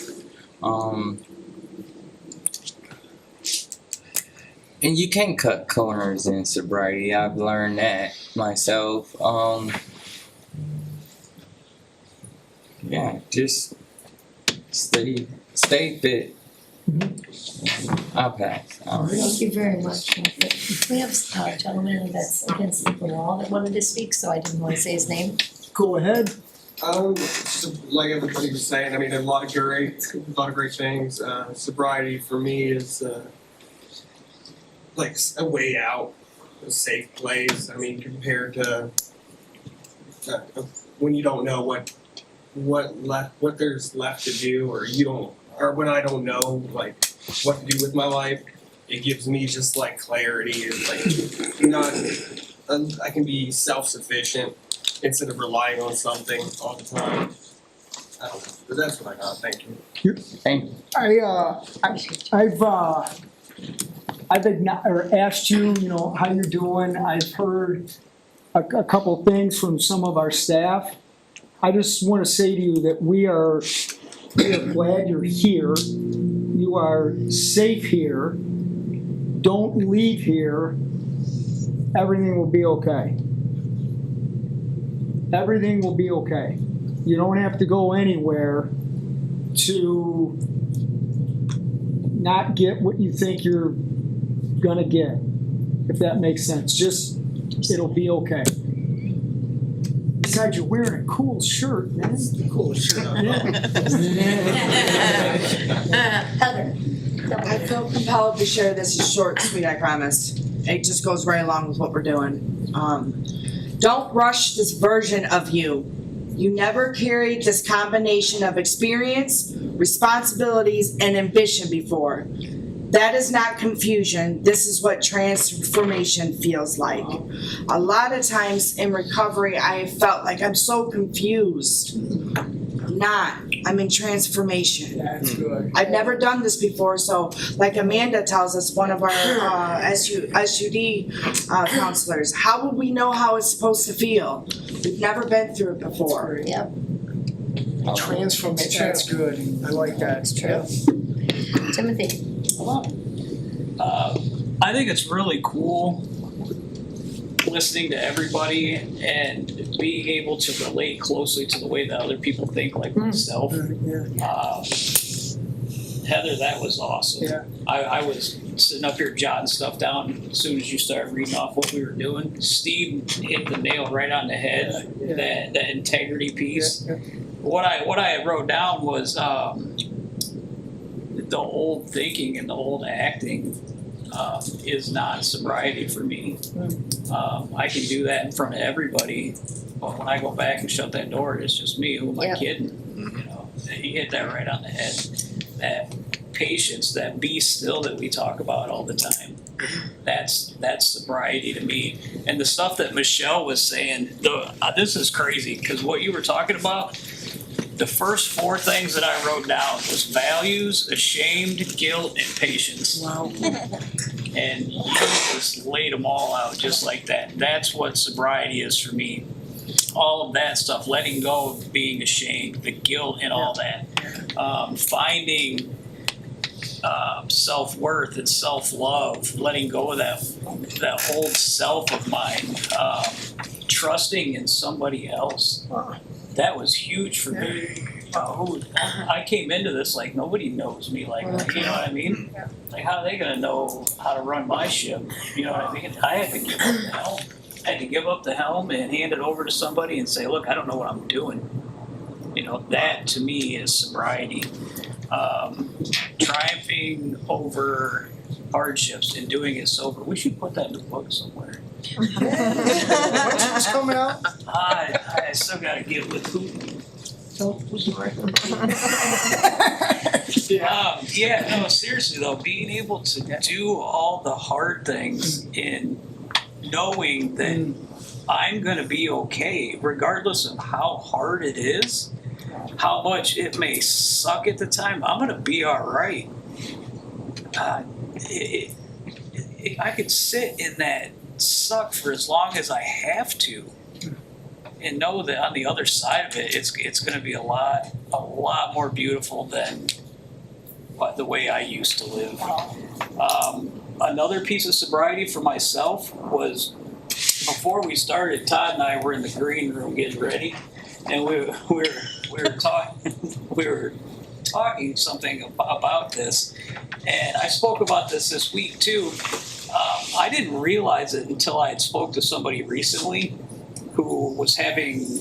[SPEAKER 26] And you can't cut corners in sobriety. I've learned that myself. Yeah, just stay fit. I'll pass.
[SPEAKER 6] Thank you very much. We have a gentleman that's against the wall that wanted to speak, so I didn't want to say his name.
[SPEAKER 1] Go ahead.
[SPEAKER 11] Like everybody was saying, I mean, a lot of great things. Sobriety for me is like a way out, a safe place. I mean, compared to when you don't know what there's left to do, or when I don't know what to do with my life, it gives me just clarity. It's I can be self-sufficient instead of relying on something all the time. I don't know, but that's what I got. Thank you.
[SPEAKER 26] Thank you.
[SPEAKER 1] I've asked you, how you're doing. I've heard a couple things from some of our staff. I just want to say to you that we are glad you're here. You are safe here. Don't leave here. Everything will be okay. Everything will be okay. You don't have to go anywhere to not get what you think you're gonna get, if that makes sense. Just, it'll be okay. Besides, you're wearing a cool shirt, man.
[SPEAKER 11] Cool shirt.
[SPEAKER 27] Heather. I feel compelled to share this. It's short and sweet, I promise. It just goes right along with what we're doing. Don't rush this version of you. You never carried this combination of experience, responsibilities, and ambition before. That is not confusion. This is what transformation feels like. A lot of times in recovery, I felt like I'm so confused. I'm not. I'm in transformation.
[SPEAKER 1] That's good.
[SPEAKER 27] I've never done this before, so like Amanda tells us, one of our SUD counselors, how would we know how it's supposed to feel? We've never been through it before.
[SPEAKER 6] Yep.
[SPEAKER 1] Transformation, that's good. I like that. It's true.
[SPEAKER 6] Timothy.
[SPEAKER 8] I think it's really cool listening to everybody and being able to relate closely to the way that other people think, like myself. Heather, that was awesome.
[SPEAKER 1] Yeah.
[SPEAKER 8] I was sitting up here jotting stuff down as soon as you started reading off what we were doing. Steve hit the nail right on the head, that integrity piece. What I wrote down was the old thinking and the old acting is not sobriety for me. I can do that in front of everybody, but when I go back and shut that door, it's just me. Who am I kidding? You know, he hit that right on the head. That patience, that be still that we talk about all the time. That's sobriety to me. And the stuff that Michelle was saying, this is crazy, because what you were talking about, the first 4 things that I wrote down was values, ashamed, guilt, and patience.
[SPEAKER 27] Wow.
[SPEAKER 8] And you just laid them all out just like that. That's what sobriety is for me. All of that stuff, letting go of being ashamed, the guilt and all that. Finding self-worth and self-love, letting go of that whole self of mine, trusting in somebody else. That was huge for me. I came into this like nobody knows me like that, you know what I mean? Like, how are they gonna know how to run my ship? You know what I mean? I had to give up the helm. I had to give up the helm and hand it over to somebody and say, look, I don't know what I'm doing. You know, that to me is sobriety. Triumphing over hardships and doing it sober. We should put that in the book somewhere.
[SPEAKER 1] When's this coming out?
[SPEAKER 8] I still gotta get with Putin. No, seriously though, being able to do all the hard things and knowing that I'm gonna be okay, regardless of how hard it is, how much it may suck at the time, I'm gonna be all right. I could sit in that suck for as long as I have to, and know that on the other side of it, it's going to be a lot more beautiful than the way I used to live. Another piece of sobriety for myself was before we started. Todd and I were in the green room getting ready, and we were talking something about this, and I spoke about this week too. I didn't realize it until I had spoke to somebody recently who was having,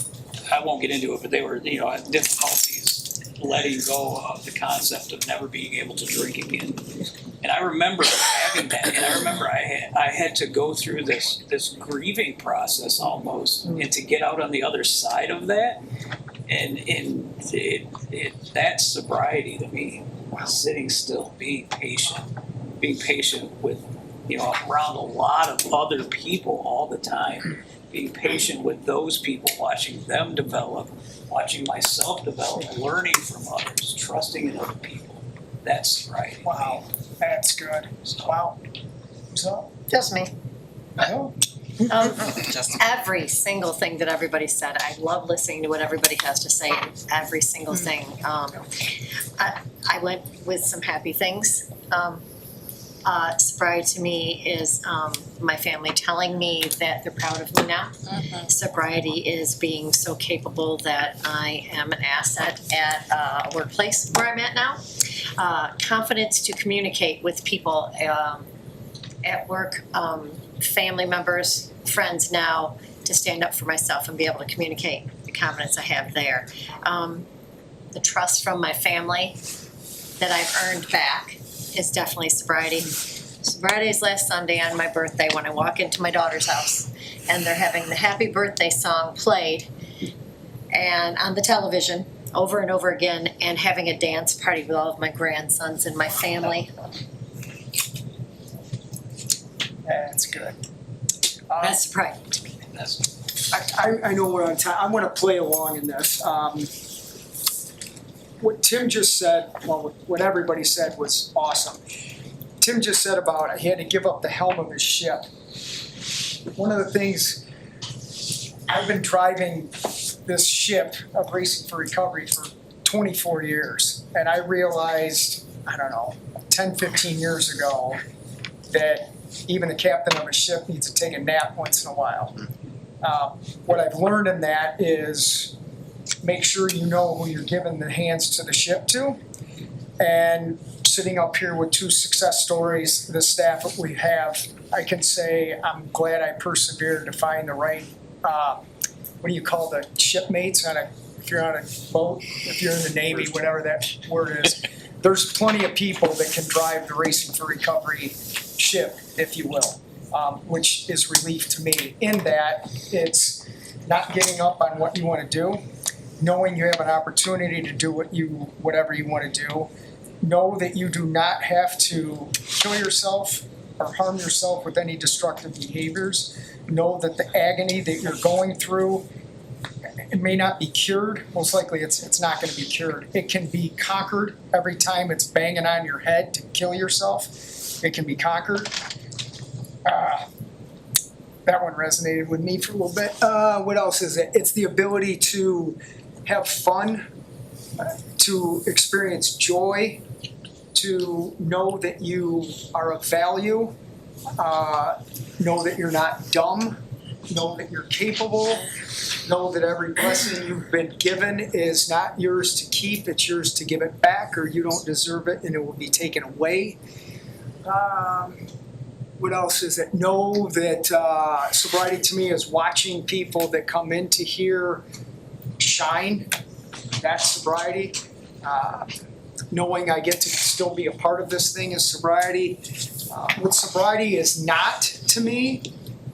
[SPEAKER 8] I won't get into it, but they were, had difficulties letting go of the concept of never being able to drink again. And I remember having that, and I remember I had to go through this grieving process almost, and to get out on the other side of that, and that's sobriety to me. Sitting still, being patient with, around a lot of other people all the time. Being patient with those people, watching them develop, watching myself develop, learning from others, trusting in other people. That's sobriety.
[SPEAKER 1] Wow, that's good. Wow. So?
[SPEAKER 6] Just me.
[SPEAKER 1] Oh.
[SPEAKER 6] Every single thing that everybody said, I love listening to what everybody has to say. Every single thing. I went with some happy things. Sobriety to me is my family telling me that they're proud of me now. Sobriety is being so capable that I am an asset at a workplace where I'm at now. Confidence to communicate with people at work, family members, friends now, to stand up for myself and be able to communicate the confidence I have there. The trust from my family that I've earned back is definitely sobriety. Sobriety is last Sunday on my birthday when I walk into my daughter's house and they're having the happy birthday song played and on the television over and over again, and having a dance party with all of my grandsons and my family.
[SPEAKER 1] That's good.
[SPEAKER 6] That's sobriety to me.
[SPEAKER 1] I know we're on time, I'm gonna play along in this. What Tim just said, well, what everybody said was awesome. Tim just said about he had to give up the helm of his ship. One of the things, I've been driving this ship of Racing for Recovery for 24 years, and I realized, I don't know, 10, 15 years ago, that even the captain of a ship needs to take a nap once in a while. What I've learned in that is make sure you know who you're giving the hands to the ship to. And sitting up here with 2 success stories, the staff that we have, I can say I'm glad I persevered to find the right, what do you call the shipmates on if you're on a boat, if you're in the Navy, whatever that word is. There's plenty of people that can drive the Racing for Recovery ship, if you will, which is relief to me. In that, it's not giving up on what you want to do, knowing you have an opportunity to do whatever you want to do. Know that you do not have to kill yourself or harm yourself with any destructive behaviors. Know that the agony that you're going through, it may not be cured. Most likely it's not going to be cured. It can be conquered every time it's banging on your head to kill yourself. It can be conquered. That one resonated with me for a little bit. What else is it? It's the ability to have fun, to experience joy, to know that you are of value, know that you're not dumb, know that you're capable, know that every blessing you've been given is not yours to keep, it's yours to give it back, or you don't deserve it and it will be taken away. What else is it? Know that sobriety to me is watching people that come into here shine. That's sobriety. Knowing I get to still be a part of this thing is sobriety. What sobriety is not to me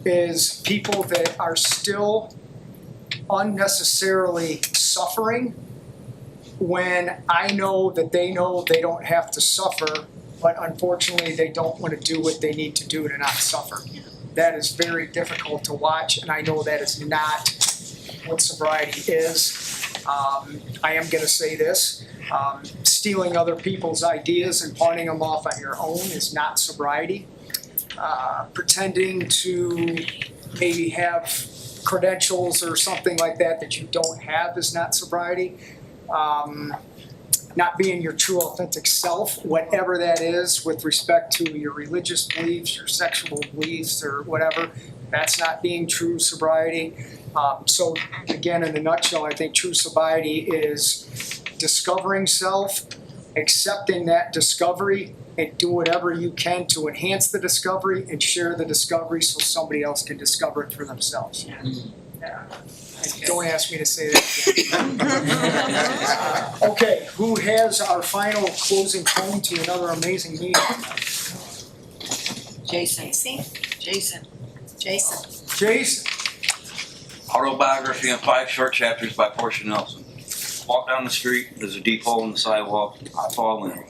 [SPEAKER 1] is people that are still unnecessarily suffering when I know that they know they don't have to suffer, but unfortunately they don't want to do what they need to do to not suffer. That is very difficult to watch, and I know that is not what sobriety is. I am going to say this, stealing other people's ideas and pawning them off on your own is not sobriety. Pretending to maybe have credentials or something like that that you don't have is not sobriety. Not being your true authentic self, whatever that is with respect to your religious beliefs, your sexual beliefs or whatever, that's not being true sobriety. So again, in a nutshell, I think true sobriety is discovering self, accepting that discovery, and do whatever you can to enhance the discovery and share the discovery so somebody else can discover it for themselves. Yeah. Don't ask me to say that again. Okay, who has our final closing poem to another amazing meeting?
[SPEAKER 22] Jason.
[SPEAKER 1] Jason.
[SPEAKER 24] Autobiography in 5 short chapters by Portia Nelson. Walk down the street, there's a deep hole in the sidewalk, I fall in.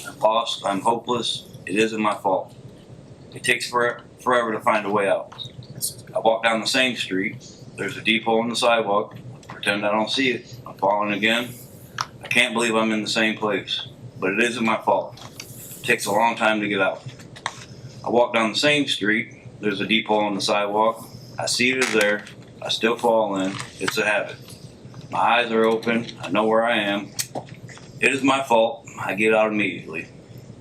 [SPEAKER 24] I'm lost, I'm hopeless, it isn't my fault. It takes forever to find a way out. I walk down the same street, there's a deep hole in the sidewalk, pretend I don't see it, I'm falling again. I can't believe I'm in the same place, but it isn't my fault. It takes a long time to get out. I walk down the same street, there's a deep hole in the sidewalk, I see it is there, I still fall in, it's a habit. My eyes are open, I know where I am. It is my fault, I get out immediately.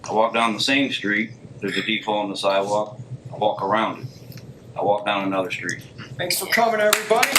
[SPEAKER 24] I walk down the same street, there's a deep hole in the sidewalk, I walk around it. I walk down another street.
[SPEAKER 1] Thanks for coming, everybody.